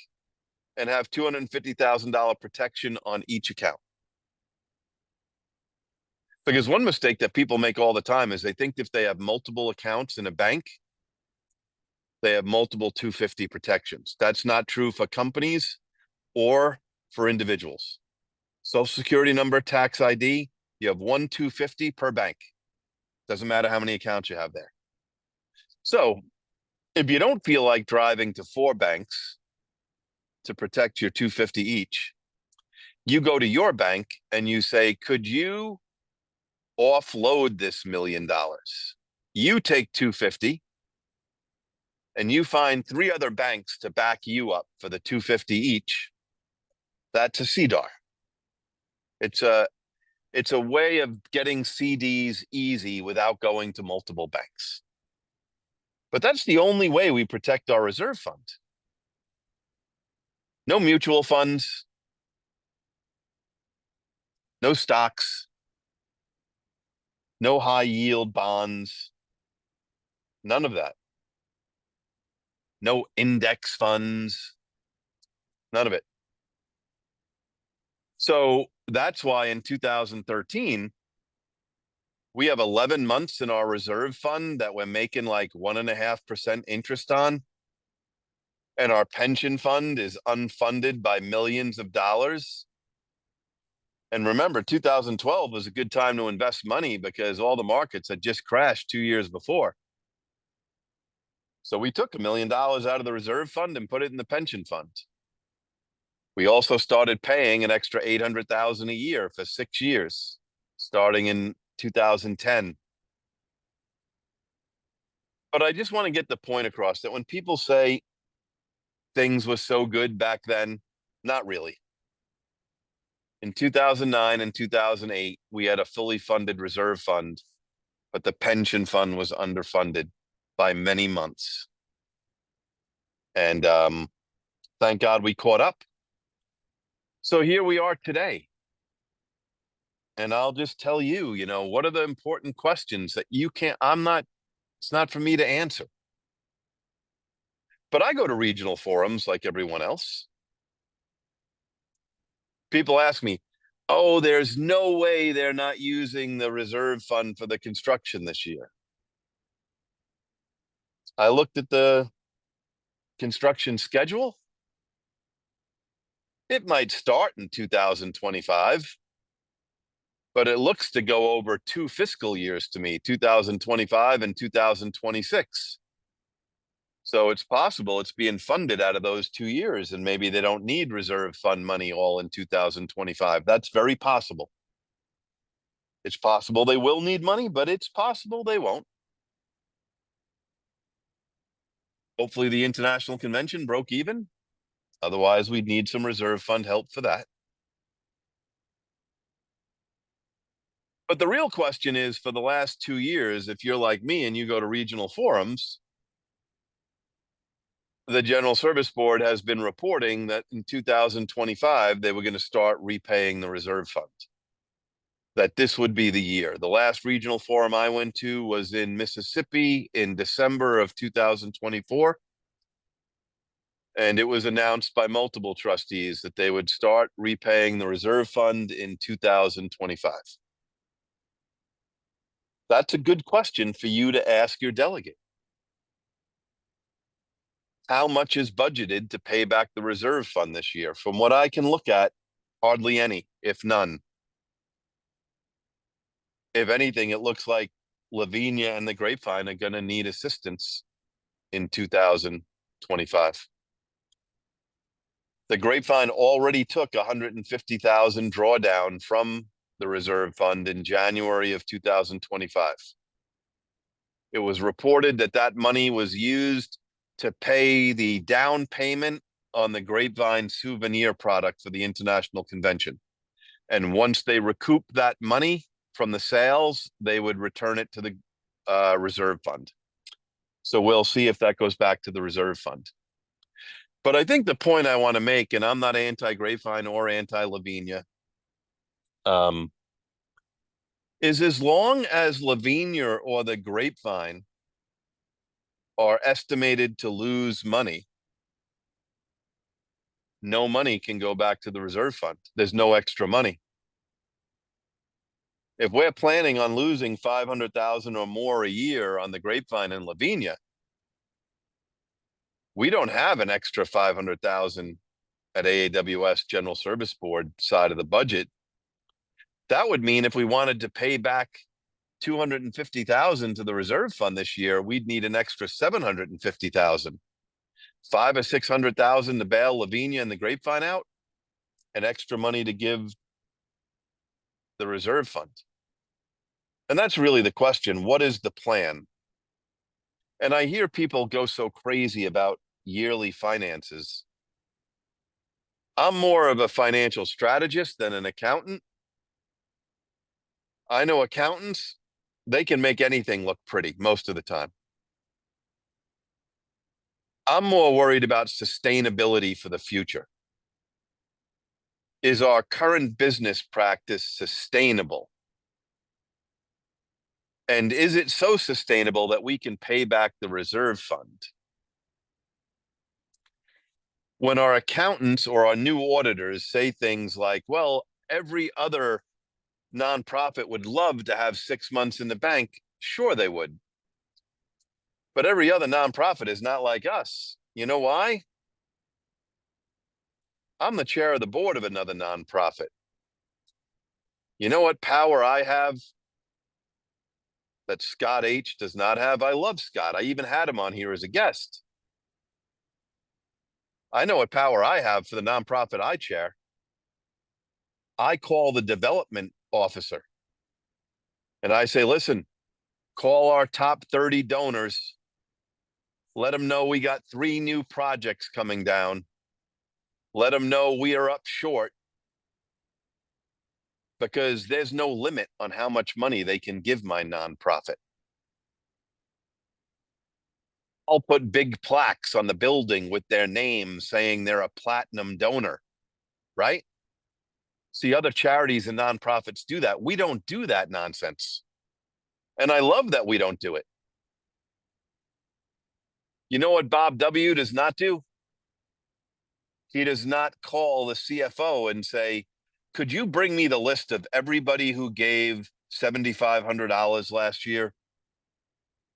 A: and have $250,000 protection on each account. Because one mistake that people make all the time is they think if they have multiple accounts in a bank, they have multiple 250 protections. That's not true for companies or for individuals. Social Security number, tax ID, you have 1 250 per bank. Doesn't matter how many accounts you have there. So if you don't feel like driving to 4 banks to protect your 250 each, you go to your bank and you say, could you offload this $1 million? You take 250 and you find 3 other banks to back you up for the 250 each. That's a CDAR. It's a way of getting CDs easy without going to multiple banks. But that's the only way we protect our reserve fund. No mutual funds, no stocks, no high yield bonds, none of that. No index funds, none of it. So that's why in 2013, we have 11 months in our reserve fund that we're making like 1.5% interest on. And our pension fund is unfunded by millions of dollars. And remember, 2012 was a good time to invest money because all the markets had just crashed 2 years before. So we took $1 million out of the reserve fund and put it in the pension fund. We also started paying an extra $800,000 a year for 6 years, starting in 2010. But I just want to get the point across that when people say things were so good back then, not really. In 2009 and 2008, we had a fully funded reserve fund, but the pension fund was underfunded by many months. And thank God we caught up. So here we are today. And I'll just tell you, what are the important questions that it's not for me to answer. But I go to regional forums like everyone else. People ask me, oh, there's no way they're not using the reserve fund for the construction this year. I looked at the construction schedule. It might start in 2025, but it looks to go over 2 fiscal years to me, 2025 and 2026. So it's possible it's being funded out of those 2 years, and maybe they don't need reserve fund money all in 2025. That's very possible. It's possible they will need money, but it's possible they won't. Hopefully the international convention broke even. Otherwise, we'd need some reserve fund help for that. But the real question is, for the last 2 years, if you're like me and you go to regional forums, the General Service Board has been reporting that in 2025, they were going to start repaying the reserve fund, that this would be the year. The last regional forum I went to was in Mississippi in December of 2024. And it was announced by multiple trustees that they would start repaying the reserve fund in 2025. That's a good question for you to ask your delegate. How much is budgeted to pay back the reserve fund this year? From what I can look at, hardly any, if none. If anything, it looks like Lavinia and the Grapevine are going to need assistance in 2025. The Grapevine already took 150,000 drawdown from the reserve fund in January of 2025. It was reported that that money was used to pay the down payment on the Grapevine souvenir product for the international convention. And once they recoup that money from the sales, they would return it to the reserve fund. So we'll see if that goes back to the reserve fund. But I think the point I want to make, and I'm not anti-Grapevine or anti-Lavinia, is as long as Lavinia or the Grapevine are estimated to lose money, no money can go back to the reserve fund. There's no extra money. If we're planning on losing 500,000 or more a year on the Grapevine and Lavinia, we don't have an extra 500,000 at AAWS General Service Board side of the budget. That would mean if we wanted to pay back 250,000 to the reserve fund this year, we'd need an extra 750,000. 500,000 or 600,000 to bail Lavinia and the Grapevine out, and extra money to give the reserve fund. And that's really the question. What is the plan? And I hear people go so crazy about yearly finances. I'm more of a financial strategist than an accountant. I know accountants, they can make anything look pretty most of the time. I'm more worried about sustainability for the future. Is our current business practice sustainable? And is it so sustainable that we can pay back the reserve fund? When our accountants or our new auditors say things like, well, every other nonprofit would love to have 6 months in the bank, sure they would. But every other nonprofit is not like us. You know why? I'm the chair of the board of another nonprofit. You know what power I have that Scott H. does not have? I love Scott. I even had him on here as a guest. I know what power I have for the nonprofit I chair. I call the development officer and I say, listen, call our top 30 donors. Let them know we got 3 new projects coming down. Let them know we are up short, because there's no limit on how much money they can give my nonprofit. I'll put big plaques on the building with their name saying they're a platinum donor, right? See, other charities and nonprofits do that. We don't do that nonsense. And I love that we don't do it. You know what Bob W. does not do? He does not call the CFO and say, could you bring me the list of everybody who gave $7,500 last year?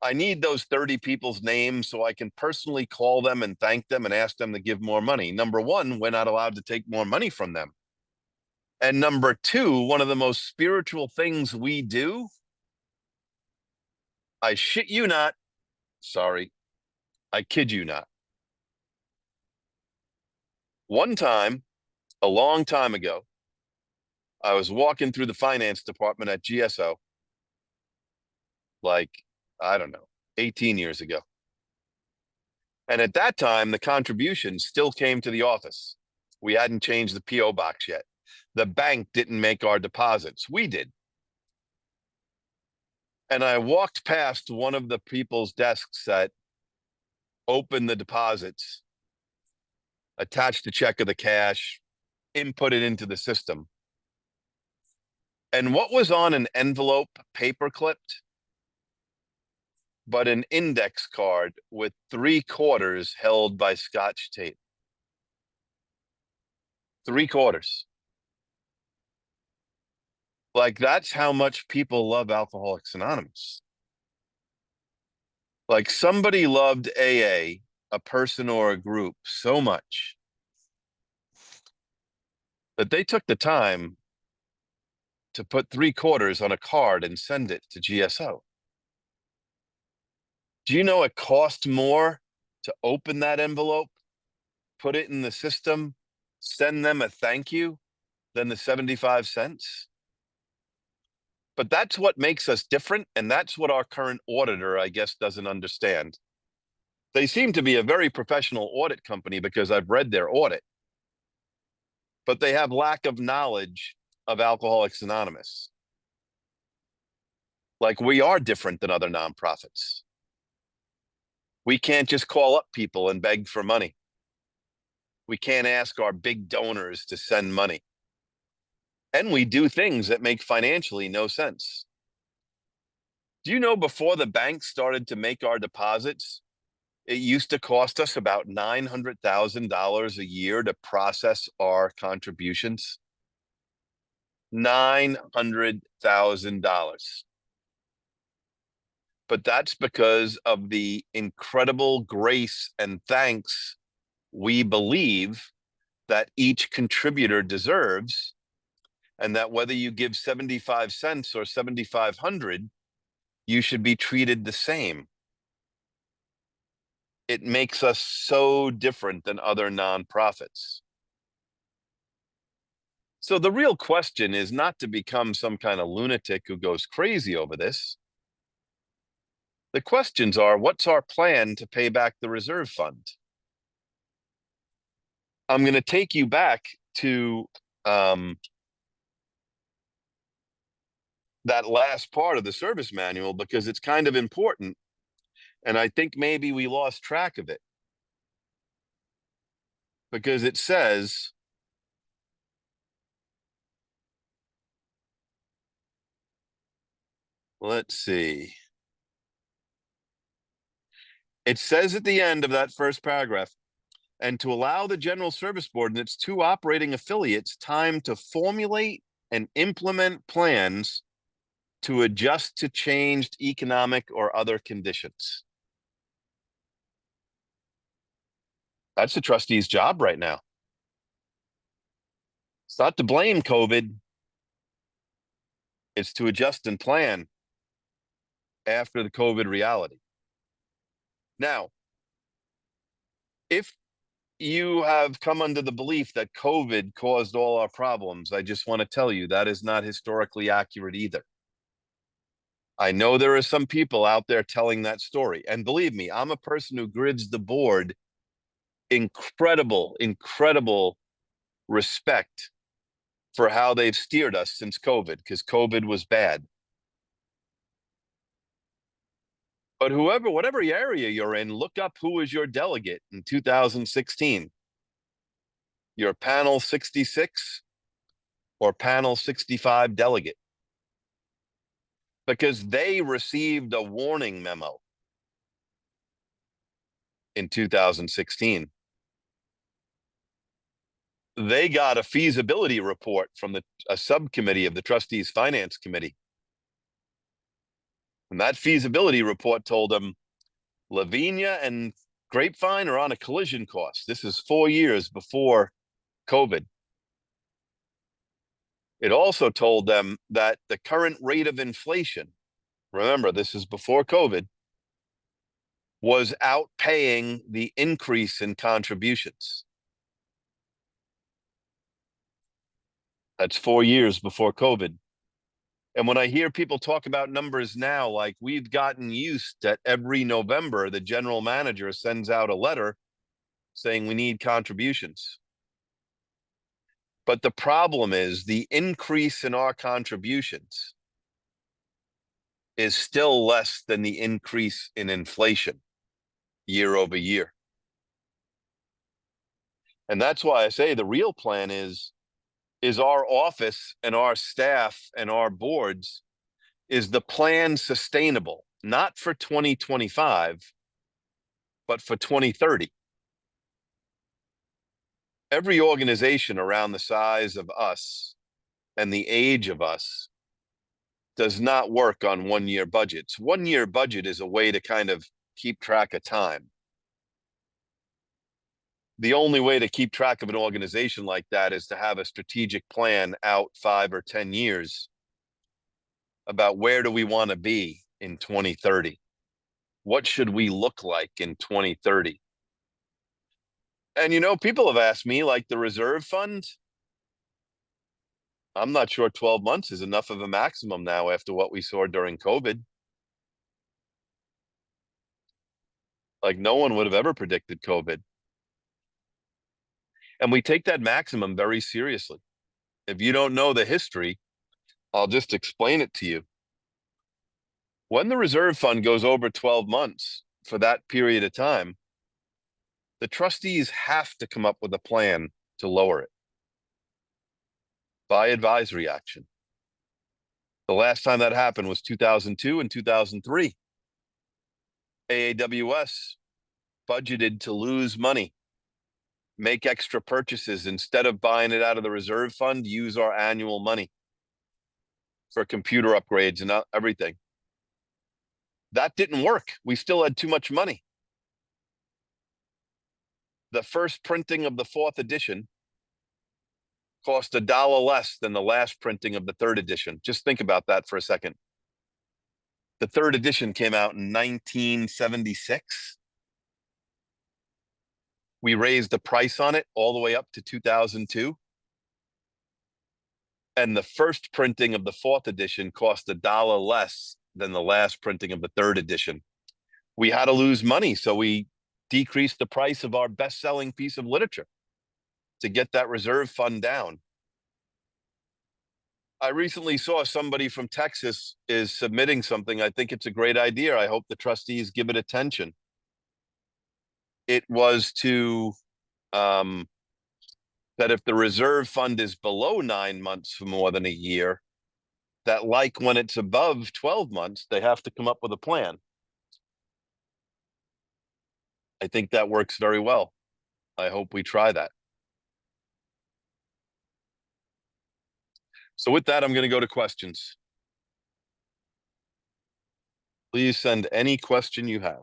A: I need those 30 people's names so I can personally call them and thank them and ask them to give more money. Number one, we're not allowed to take more money from them. And number two, one of the most spiritual things we do, I shit you not, sorry, I kid you not. One time, a long time ago, I was walking through the finance department at GSO, like, I don't know, 18 years ago. And at that time, the contributions still came to the office. We hadn't changed the PO box yet. The bank didn't make our deposits. We did. And I walked past one of the people's desks that opened the deposits, attached the check of the cash, input it into the system. And what was on an envelope, paper clipped, but an index card with 3/4 held by Scotch tape. 3/4. Like, that's how much people love Alcoholics Anonymous. Like, somebody loved AA, a person or a group, so much that they took the time to put 3/4 on a card and send it to GSO. Do you know it cost more to open that envelope, put it in the system, send them a thank you than the 75 cents? But that's what makes us different. And that's what our current auditor, I guess, doesn't understand. They seem to be a very professional audit company because I've read their audit, but they have lack of knowledge of Alcoholics Anonymous. Like, we are different than other nonprofits. We can't just call up people and beg for money. We can't ask our big donors to send money. And we do things that make financially no sense. Do you know before the bank started to make our deposits, it used to cost us about $900,000 a year to process our contributions? $900,000. But that's because of the incredible grace and thanks we believe that each contributor deserves, and that whether you give 75 cents or 7,500, you should be treated the same. It makes us so different than other nonprofits. So the real question is not to become some kind of lunatic who goes crazy over this. The questions are, what's our plan to pay back the reserve fund? I'm going to take you back to that last part of the service manual because it's kind of important. And I think maybe we lost track of it. Because it says, let's see. It says at the end of that first paragraph, and to allow the General Service Board and its two operating affiliates time to formulate and implement plans to adjust to changed economic or other conditions. That's the trustee's job right now. It's not to blame COVID. It's to adjust and plan after the COVID reality. Now, if you have come under the belief that COVID caused all our problems, I just want to tell you that is not historically accurate either. I know there are some people out there telling that story. And believe me, I'm a person who gives the board incredible respect for how they've steered us since COVID, because COVID was bad. But whatever area you're in, look up who was your delegate in 2016. Your panel 66 or panel 65 delegate. Because they received a warning memo in 2016. They got a feasibility report from a subcommittee of the trustees finance committee. And that feasibility report told them Lavinia and Grapevine are on a collision course. This is 4 years before COVID. It also told them that the current rate of inflation, remember, this is before COVID, was outpaying the increase in contributions. That's 4 years before COVID. And when I hear people talk about numbers now, like we've gotten used that every November, the general manager sends out a letter saying we need contributions. But the problem is the increase in our contributions is still less than the increase in inflation year over year. And that's why I say the real plan is our office and our staff and our boards, is the plan sustainable, not for 2025, but for 2030. Every organization around the size of us and the age of us does not work on 1 year budgets. 1 year budget is a way to kind of keep track of time. The only way to keep track of an organization like that is to have a strategic plan out 5 or 10 years about where do we want to be in 2030? What should we look like in 2030? And people have asked me, like the reserve fund, I'm not sure 12 months is enough of a maximum now after what we saw during COVID. Like no one would have ever predicted COVID. And we take that maximum very seriously. If you don't know the history, I'll just explain it to you. When the reserve fund goes over 12 months for that period of time, the trustees have to come up with a plan to lower it by advisory action. The last time that happened was 2002 and 2003. AAWS budgeted to lose money, make extra purchases. Instead of buying it out of the reserve fund, use our annual money for computer upgrades and everything. That didn't work. We still had too much money. The first printing of the fourth edition cost $1 less than the last printing of the third edition. Just think about that for a second. The third edition came out in 1976. We raised the price on it all the way up to 2002. And the first printing of the fourth edition cost $1 less than the last printing of the third edition. We had to lose money, so we decreased the price of our best-selling piece of literature to get that reserve fund down. I recently saw somebody from Texas is submitting something. I think it's a great idea. I hope the trustees give it attention. It was to that if the reserve fund is below 9 months for more than a year, that like when it's above 12 months, they have to come up with a plan. I think that works very well. I hope we try that. So with that, I'm going to go to questions. Please send any question you have.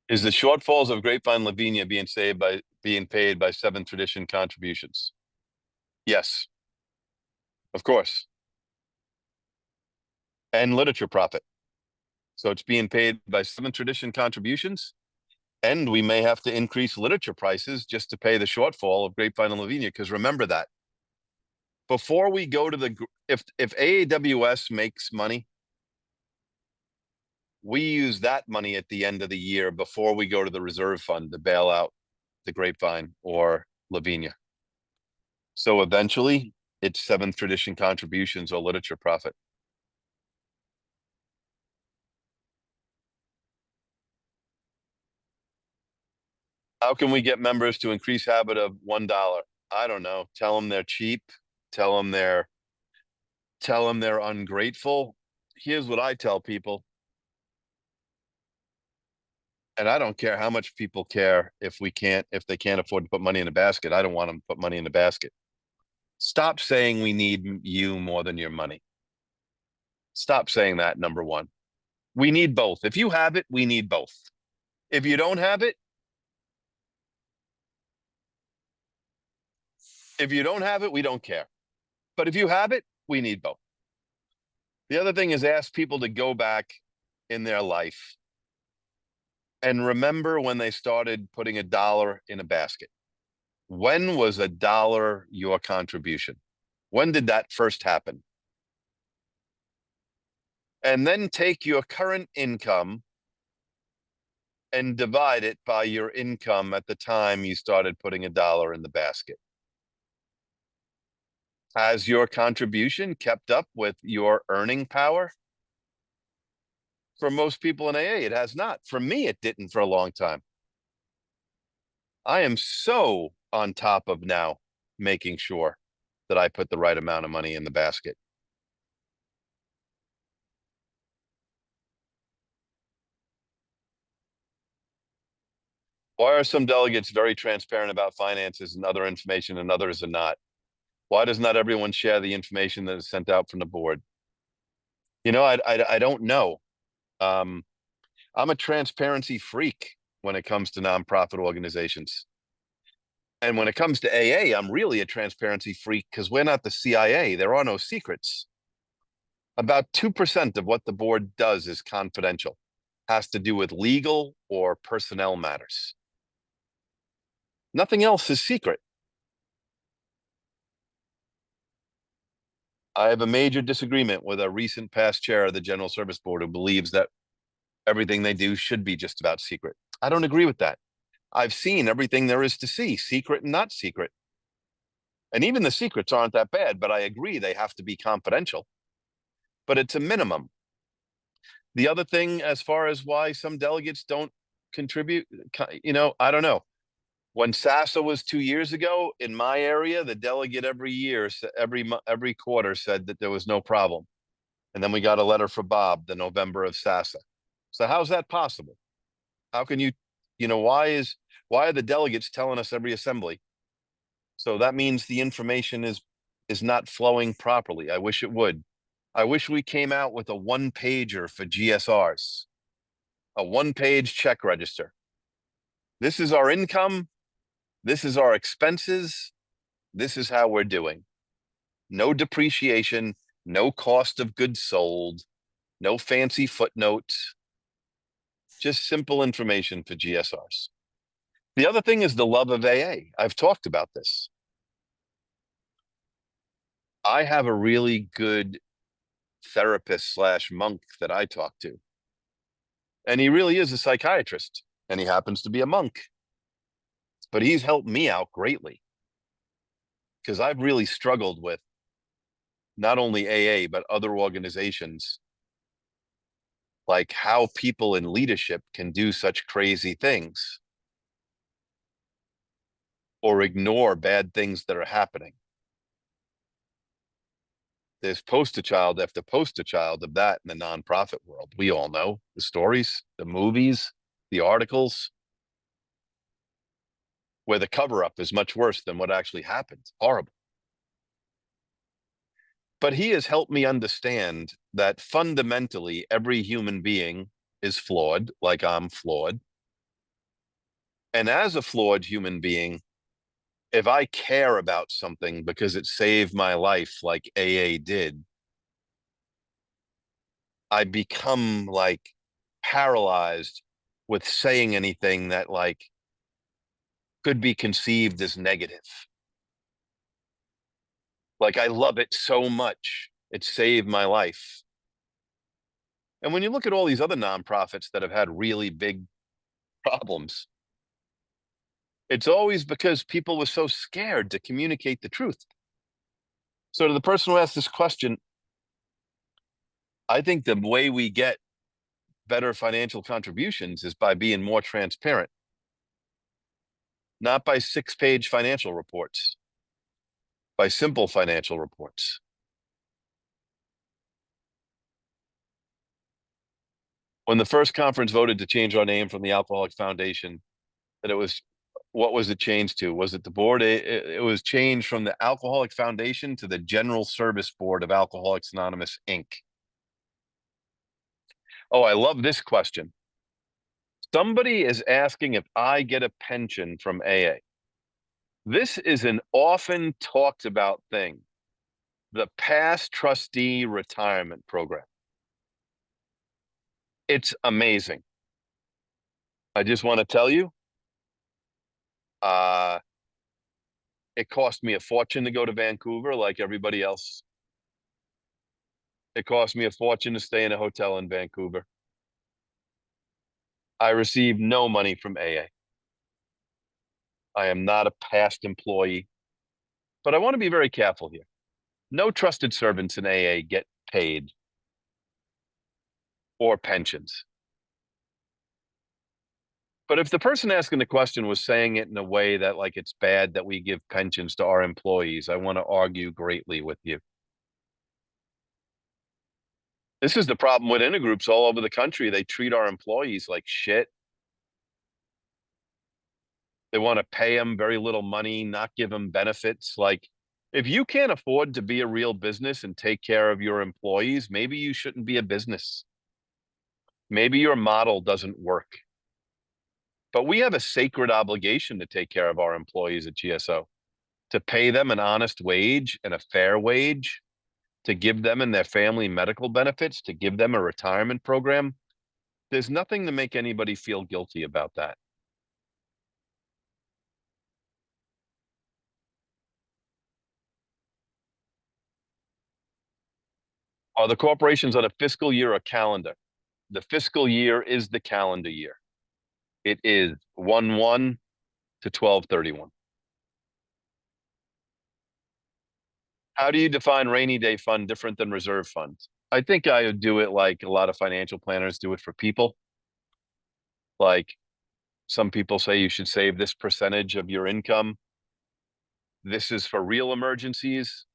A: Is the shortfalls of Grapevine Lavinia being paid by seventh tradition contributions? Yes, of course. And literature profit. So it's being paid by seventh tradition contributions, and we may have to increase literature prices just to pay the shortfall of Grapevine and Lavinia. Because remember that before we go to if AAWS makes money, we use that money at the end of the year before we go to the reserve fund to bail out the Grapevine or Lavinia. So eventually it's seventh tradition contributions or literature profit. How can we get members to increase habit of $1? I don't know. Tell them they're cheap. Tell them they're ungrateful. Here's what I tell people. And I don't care how much people care if they can't afford to put money in a basket. I don't want them to put money in the basket. Stop saying we need you more than your money. Stop saying that, number one. We need both. If you have it, we need both. If you don't have it, we don't care. But if you have it, we need both. The other thing is ask people to go back in their life and remember when they started putting $1 in a basket. When was $1 your contribution? When did that first happen? And then take your current income and divide it by your income at the time you started putting $1 in the basket. Has your contribution kept up with your earning power? For most people in AA, it has not. For me, it didn't for a long time. I am so on top of now making sure that I put the right amount of money in the basket. Why are some delegates very transparent about finances and other information and others are not? Why does not everyone share the information that is sent out from the board? I don't know. I'm a transparency freak when it comes to nonprofit organizations. And when it comes to AA, I'm really a transparency freak because we're not the CIA. There are no secrets. About 2% of what the board does is confidential. has to do with legal or personnel matters. Nothing else is secret. I have a major disagreement with a recent past chair of the General Service Board who believes that everything they do should be just about secret. I don't agree with that. I've seen everything there is to see, secret and not secret. And even the secrets aren't that bad, but I agree they have to be confidential. But it's a minimum. The other thing, as far as why some delegates don't contribute, I don't know. When SASA was 2 years ago in my area, the delegate every year, every quarter said that there was no problem. And then we got a letter for Bob, the November of SASA. So how's that possible? How can why are the delegates telling us every assembly? So that means the information is not flowing properly. I wish it would. I wish we came out with a one-pager for GSRs, a one-page check register. This is our income. This is our expenses. This is how we're doing. No depreciation, no cost of goods sold, no fancy footnotes, just simple information for GSRs. The other thing is the love of AA. I've talked about this. I have a really good therapist / monk that I talk to. And he really is a psychiatrist, and he happens to be a monk. But he's helped me out greatly because I've really struggled with not only AA, but other organizations, like how people in leadership can do such crazy things or ignore bad things that are happening. There's poster child after poster child of that in the nonprofit world. We all know the stories, the movies, the articles, where the cover-up is much worse than what actually happened. Horrible. But he has helped me understand that fundamentally every human being is flawed, like I'm flawed. And as a flawed human being, if I care about something because it saved my life like AA did, I become like paralyzed with saying anything that like could be conceived as negative. Like I love it so much. It saved my life. And when you look at all these other nonprofits that have had really big problems, it's always because people were so scared to communicate the truth. So to the person who asked this question, I think the way we get better financial contributions is by being more transparent, not by 6-page financial reports, by simple financial reports. When the first conference voted to change our name from the Alcoholics Foundation, that it was, what was it changed to? Was it the board? It was changed from the Alcoholic Foundation to the General Service Board of Alcoholics Anonymous, Inc. Oh, I love this question. Somebody is asking if I get a pension from AA. This is an often talked about thing, the past trustee retirement program. It's amazing. I just want to tell you, it cost me a fortune to go to Vancouver like everybody else. It cost me a fortune to stay in a hotel in Vancouver. I received no money from AA. I am not a past employee, but I want to be very careful here. No trusted servants in AA get paid or pensions. But if the person asking the question was saying it in a way that like it's bad that we give pensions to our employees, I want to argue greatly with you. This is the problem with intergroups all over the country. They treat our employees like shit. They want to pay them very little money, not give them benefits. Like, if you can't afford to be a real business and take care of your employees, maybe you shouldn't be a business. Maybe your model doesn't work. But we have a sacred obligation to take care of our employees at GSO, to pay them an honest wage and a fair wage, to give them and their family medical benefits, to give them a retirement program. There's nothing to make anybody feel guilty about that. Are the corporations on a fiscal year or calendar? The fiscal year is the calendar year. It is 1/1 to 12/31. How do you define rainy day fund different than reserve funds? I think I would do it like a lot of financial planners do it for people. Like some people say you should save this percentage of your income. This is for real emergencies,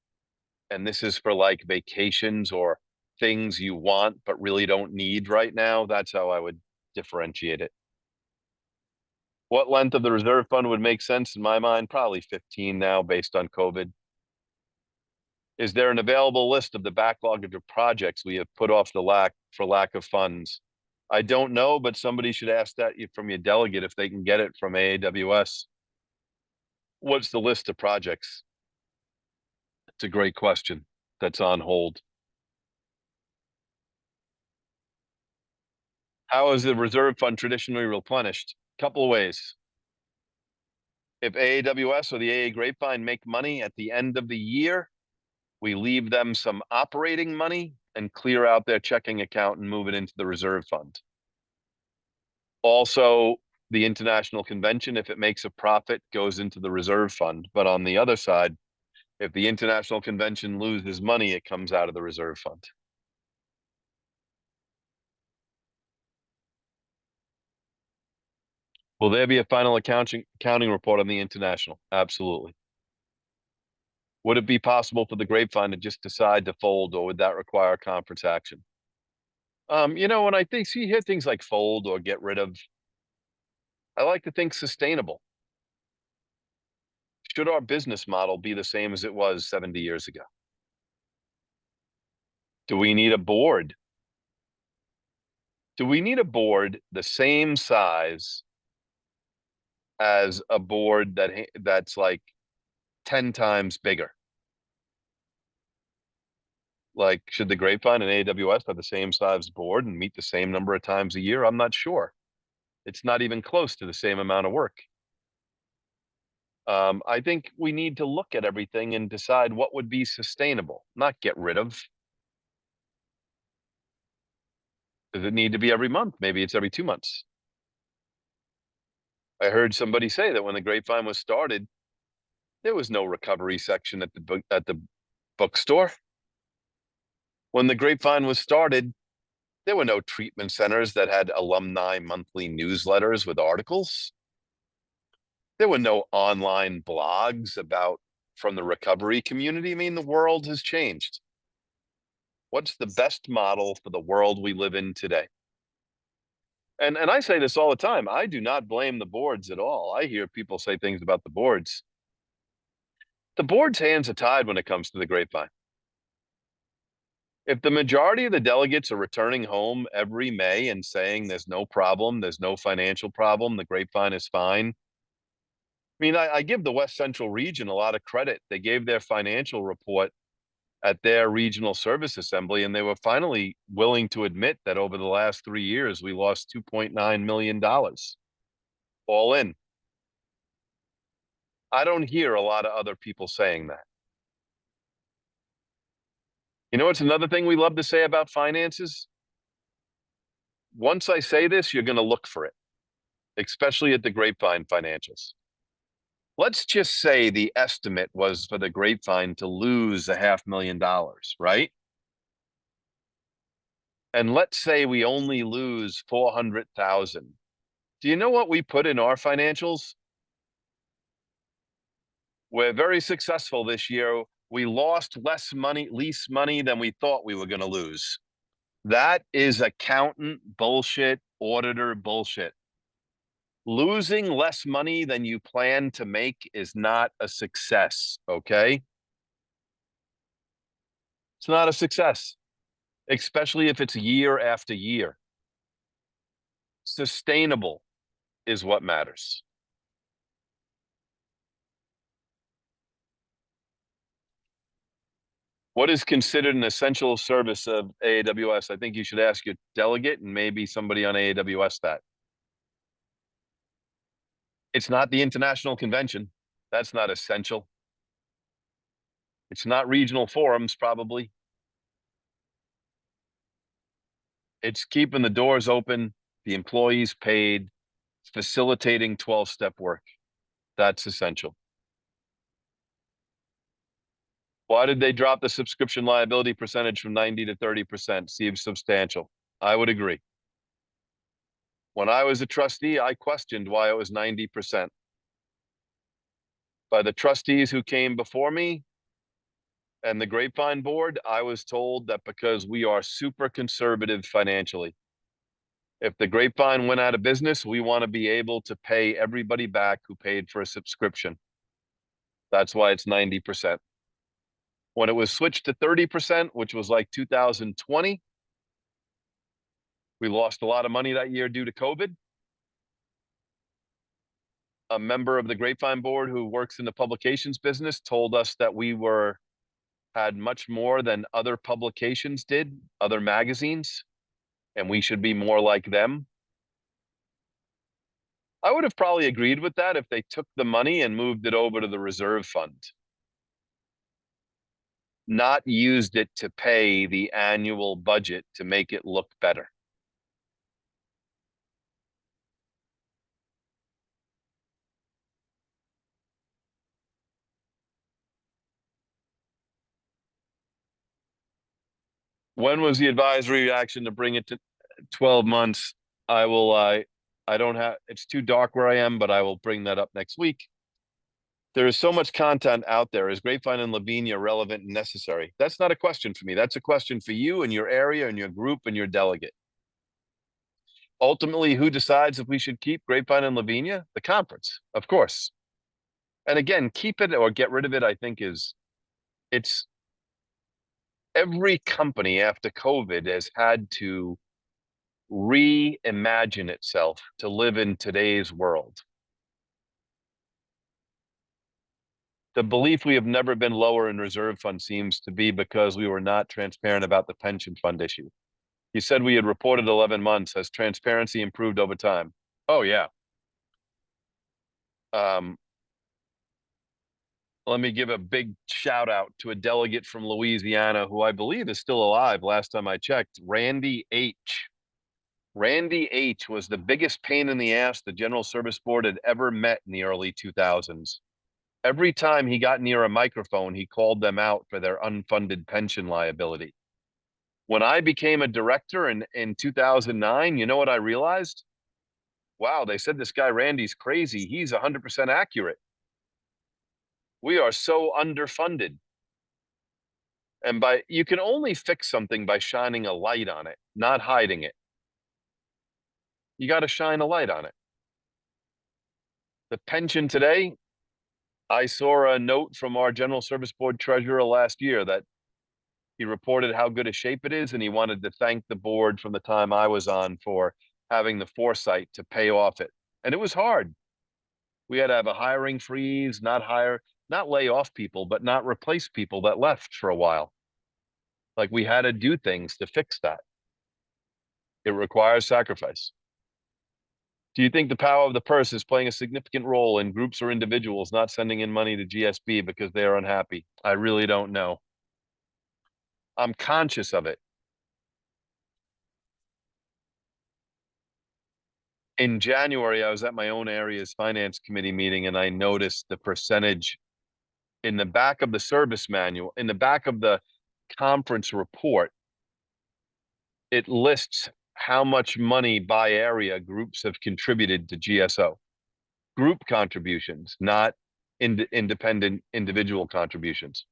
A: and this is for like vacations or things you want but really don't need right now. That's how I would differentiate it. What length of the reserve fund would make sense in my mind? Probably 15 now based on COVID. Is there an available list of the backlog of the projects we have put off the lack of funds? I don't know, but somebody should ask that from your delegate if they can get it from AAWS. What's the list of projects? It's a great question. That's on hold. How is the reserve fund traditionally replenished? Couple of ways. If AAWS or the AA Grapevine make money at the end of the year, we leave them some operating money and clear out their checking account and move it into the reserve fund. Also, the international convention, if it makes a profit, goes into the reserve fund. But on the other side, if the international convention loses money, it comes out of the reserve fund. Will there be a final accounting report on the international? Absolutely. Would it be possible for the grapevine to just decide to fold, or would that require conference action? When I hear things like fold or get rid of, I like to think sustainable. Should our business model be the same as it was 70 years ago? Do we need a board? Do we need a board the same size as a board that's like 10 times bigger? Like, should the grapevine and AWS have the same size board and meet the same number of times a year? I'm not sure. It's not even close to the same amount of work. I think we need to look at everything and decide what would be sustainable, not get rid of. Does it need to be every month? Maybe it's every 2 months. I heard somebody say that when the grapevine was started, there was no recovery section at the bookstore. When the grapevine was started, there were no treatment centers that had alumni monthly newsletters with articles. There were no online blogs from the recovery community. I mean, the world has changed. What's the best model for the world we live in today? And I say this all the time. I do not blame the boards at all. I hear people say things about the boards. The board's hands are tied when it comes to the grapevine. If the majority of the delegates are returning home every May and saying there's no problem, there's no financial problem, the grapevine is fine. I mean, I give the West Central region a lot of credit. They gave their financial report at their regional service assembly, and they were finally willing to admit that over the last 3 years, we lost $2.9 million all in. I don't hear a lot of other people saying that. You know what's another thing we love to say about finances? Once I say this, you're going to look for it, especially at the grapevine financials. Let's just say the estimate was for the grapevine to lose $500,000, right? And let's say we only lose 400,000. Do you know what we put in our financials? We're very successful this year. We lost least money than we thought we were going to lose. That is accountant bullshit, auditor bullshit. Losing less money than you plan to make is not a success, okay? It's not a success, especially if it's year after year. Sustainable is what matters. What is considered an essential service of AAWS? I think you should ask your delegate and maybe somebody on AAWS that. It's not the international convention. That's not essential. It's not regional forums, probably. It's keeping the doors open, the employees paid, facilitating 12-step work. That's essential. Why did they drop the subscription liability percentage from 90 to 30%? Seems substantial. I would agree. When I was a trustee, I questioned why it was 90%. By the trustees who came before me and the Grapevine board, I was told that because we are super conservative financially, if the Grapevine went out of business, we want to be able to pay everybody back who paid for a subscription. That's why it's 90%. When it was switched to 30%, which was like 2020, we lost a lot of money that year due to COVID. A member of the Grapevine board who works in the publications business told us that we had much more than other publications did, other magazines, and we should be more like them. I would have probably agreed with that if they took the money and moved it over to the reserve fund, not used it to pay the annual budget to make it look better. When was the advisory action to bring it to 12 months? I don't have, it's too dark where I am, but I will bring that up next week. There is so much content out there. Is Grapevine and Lavinia relevant and necessary? That's not a question for me. That's a question for you and your area and your group and your delegate. Ultimately, who decides if we should keep Grapevine and Lavinia? The conference, of course. And again, keep it or get rid of it, I think it's every company after COVID has had to reimagine itself to live in today's world. The belief we have never been lower in reserve fund seems to be because we were not transparent about the pension fund issue. You said we had reported 11 months. Has transparency improved over time? Oh, yeah. Let me give a big shout out to a delegate from Louisiana who I believe is still alive. Last time I checked, Randy H. Randy H was the biggest pain in the ass the General Service Board had ever met in the early 2000s. Every time he got near a microphone, he called them out for their unfunded pension liability. When I became a director in 2009, you know what I realized? Wow, they said this guy Randy's crazy. He's 100% accurate. We are so underfunded. And you can only fix something by shining a light on it, not hiding it. You got to shine a light on it. The pension today, I saw a note from our General Service Board treasurer last year that he reported how good a shape it is, and he wanted to thank the board from the time I was on for having the foresight to pay off it. And it was hard. We had to have a hiring freeze, not lay off people, but not replace people that left for a while. Like we had to do things to fix that. It requires sacrifice. Do you think the power of the purse is playing a significant role in groups or individuals not sending in money to G.S.B because they are unhappy? I really don't know. I'm conscious of it. In January, I was at my own area's finance committee meeting and I noticed the percentage in the back of the service manual, in the back of the conference report, it lists how much money by area groups have contributed to GSO. Group contributions, not independent individual contributions.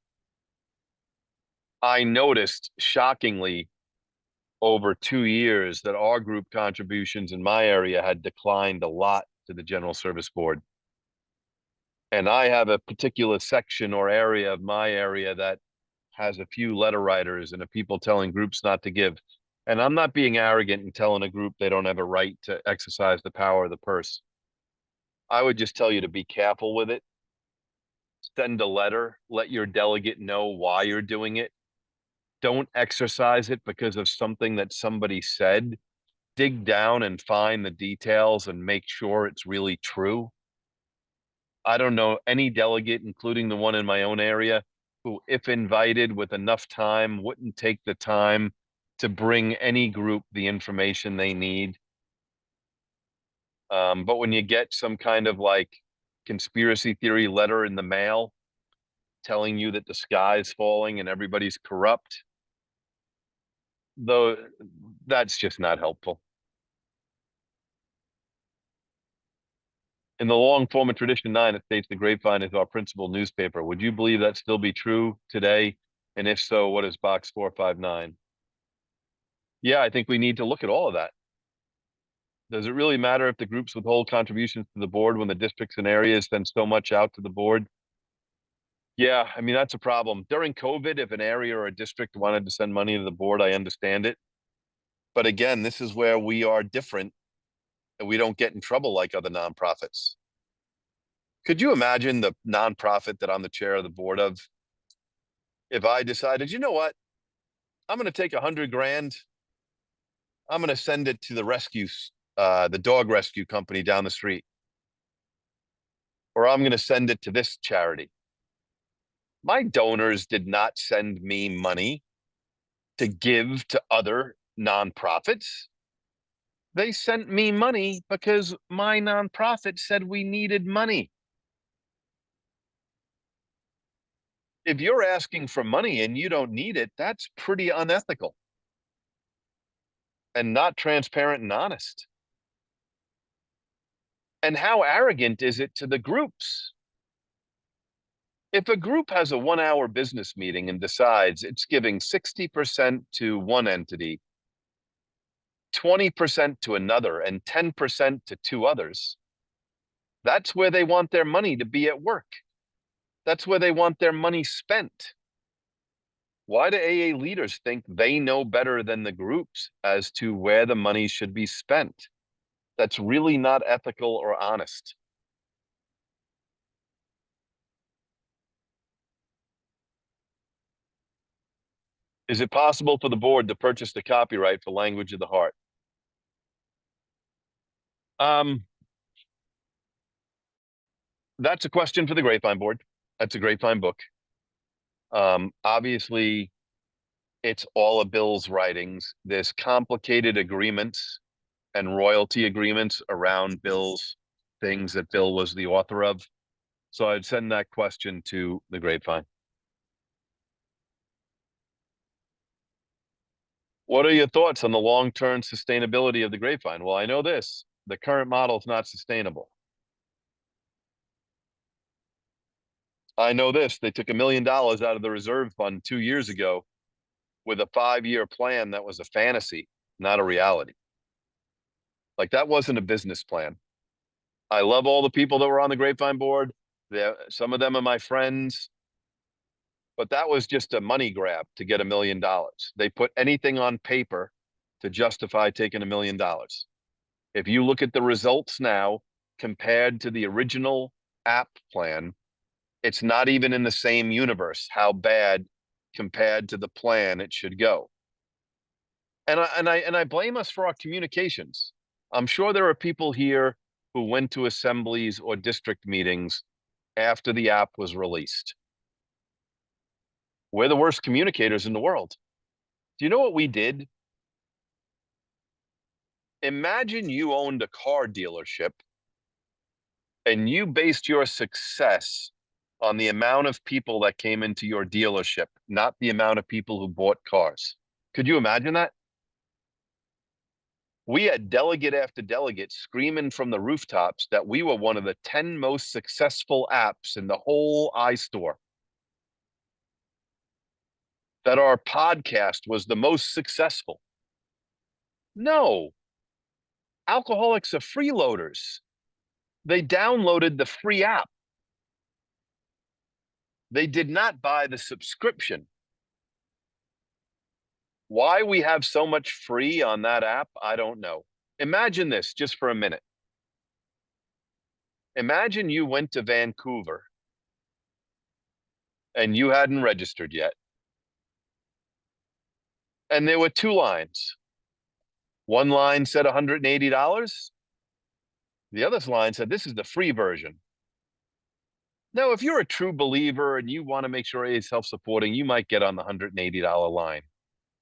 A: I noticed shockingly over 2 years that our group contributions in my area had declined a lot to the General Service Board. And I have a particular section or area of my area that has a few letter writers and a people telling groups not to give. And I'm not being arrogant and telling a group they don't have a right to exercise the power of the purse. I would just tell you to be careful with it. Send a letter, let your delegate know why you're doing it. Don't exercise it because of something that somebody said. Dig down and find the details and make sure it's really true. I don't know any delegate, including the one in my own area, who, if invited with enough time, wouldn't take the time to bring any group the information they need. But when you get some kind of like conspiracy theory letter in the mail telling you that the sky's falling and everybody's corrupt, though, that's just not helpful. In the long form of tradition 9, it states the Grapevine is our principal newspaper. Would you believe that still be true today? And if so, what is box 459? Yeah, I think we need to look at all of that. Does it really matter if the groups withhold contributions to the board when the districts and areas send so much out to the board? Yeah, I mean, that's a problem. During COVID, if an area or a district wanted to send money to the board, I understand it. But again, this is where we are different and we don't get in trouble like other nonprofits. Could you imagine the nonprofit that I'm the chair of the board of? If I decided, you know what, I'm going to take 100 grand, I'm going to send it to the dog rescue company down the street, or I'm going to send it to this charity. My donors did not send me money to give to other nonprofits. They sent me money because my nonprofit said we needed money. If you're asking for money and you don't need it, that's pretty unethical and not transparent and honest. And how arrogant is it to the groups? If a group has a 1 hour business meeting and decides it's giving 60% to one entity, 20% to another, and 10% to two others, that's where they want their money to be at work. That's where they want their money spent. Why do AA leaders think they know better than the groups as to where the money should be spent? That's really not ethical or honest. Is it possible for the board to purchase the copyright for Language of the Heart? That's a question for the Grapevine board. That's a Grapevine book. Obviously, it's all of Bill's writings. There's complicated agreements and royalty agreements around Bill's things that Bill was the author of. So I'd send that question to the Grapevine. What are your thoughts on the long-term sustainability of the Grapevine? Well, I know this, the current model is not sustainable. I know this, they took $1 million out of the reserve fund 2 years ago with a 5-year plan that was a fantasy, not a reality. Like, that wasn't a business plan. I love all the people that were on the Grapevine board. Some of them are my friends, but that was just a money grab to get $1 million. They put anything on paper to justify taking $1 million. If you look at the results now compared to the original app plan, it's not even in the same universe how bad compared to the plan it should go. And I blame us for our communications. I'm sure there are people here who went to assemblies or district meetings after the app was released. We're the worst communicators in the world. Do you know what we did? Imagine you owned a car dealership and you based your success on the amount of people that came into your dealership, not the amount of people who bought cars. Could you imagine that? We had delegate after delegate screaming from the rooftops that we were one of the 10 most successful apps in the whole iStore. That our podcast was the most successful. No, alcoholics are freeloaders. They downloaded the free app. They did not buy the subscription. Why we have so much free on that app, I don't know. Imagine this just for a minute. Imagine you went to Vancouver and you hadn't registered yet. And there were two lines. One line said $180. The other line said, this is the free version. Now, if you're a true believer and you want to make sure AA is self-supporting, you might get on the $180 line.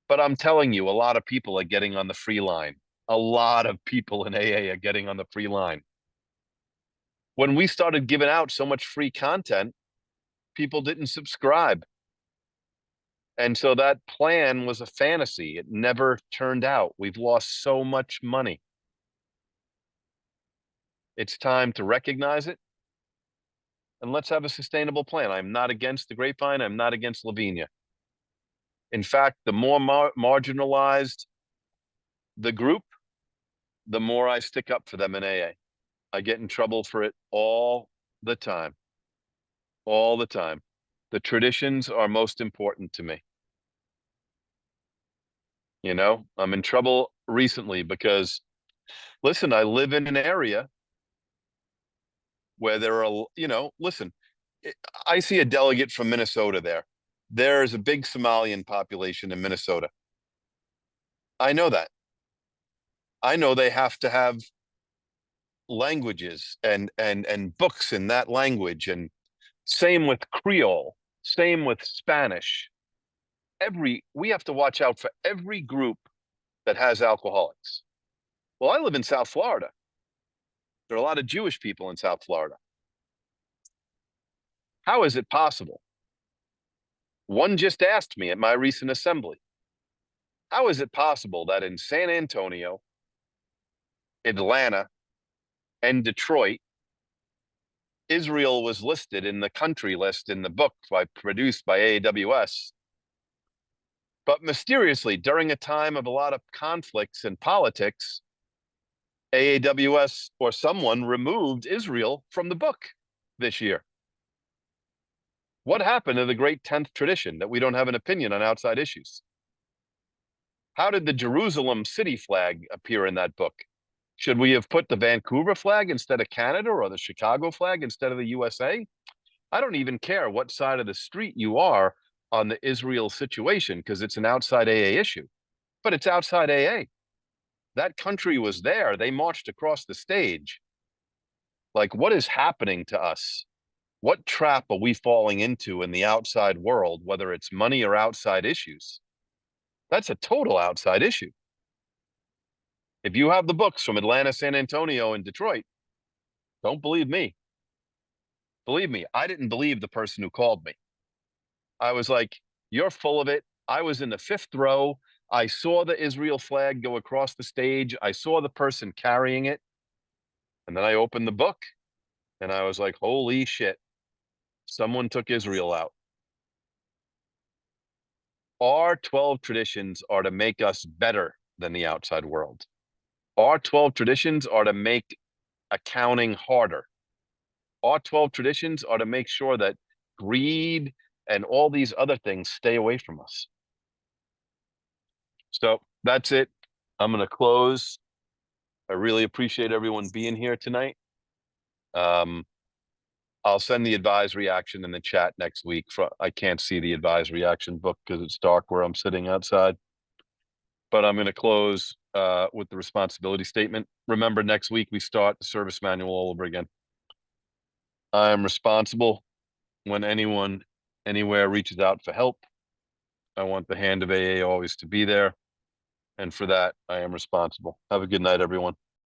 A: But I'm telling you, a lot of people are getting on the free line. A lot of people in AA are getting on the free line. When we started giving out so much free content, people didn't subscribe. And so that plan was a fantasy. It never turned out. We've lost so much money. It's time to recognize it. And let's have a sustainable plan. I'm not against the grapevine. I'm not against Lavinia. In fact, the more marginalized the group, the more I stick up for them in AA. I get in trouble for it all the time. All the time. The traditions are most important to me. You know, I'm in trouble recently because, listen, I live in an area where there are, listen, I see a delegate from Minnesota there. There's a big Somalian population in Minnesota. I know that. I know they have to have languages and books in that language, and same with Creole, same with Spanish. We have to watch out for every group that has alcoholics. Well, I live in South Florida. There are a lot of Jewish people in South Florida. How is it possible? One just asked me at my recent assembly, how is it possible that in San Antonio, Atlanta, and Detroit, Israel was listed in the country list in the book produced by AAWS, but mysteriously, during a time of a lot of conflicts and politics, AAWS or someone removed Israel from the book this year? What happened to the great 10th tradition that we don't have an opinion on outside issues? How did the Jerusalem city flag appear in that book? Should we have put the Vancouver flag instead of Canada, or the Chicago flag instead of the USA? I don't even care what side of the street you are on the Israel situation, because it's an outside AA issue, but it's outside AA. That country was there. They marched across the stage. Like, what is happening to us? What trap are we falling into in the outside world, whether it's money or outside issues? That's a total outside issue. If you have the books from Atlanta, San Antonio, and Detroit, don't believe me. Believe me, I didn't believe the person who called me. I was like, you're full of it. I was in the 5th row. I saw the Israel flag go across the stage. I saw the person carrying it. And then I opened the book and I was like, holy shit, someone took Israel out. Our 12 traditions are to make us better than the outside world. Our 12 traditions are to make accounting harder. Our 12 traditions are to make sure that greed and all these other things stay away from us. So that's it. I'm going to close. I really appreciate everyone being here tonight. I'll send the advisory action in the chat next week. I can't see the advisory action book because it's dark where I'm sitting outside. But I'm going to close with the responsibility statement. Remember, next week we start the service manual all over again. I am responsible when anyone, anywhere reaches out for help. I want the hand of AA always to be there. And for that, I am responsible. Have a good night, everyone.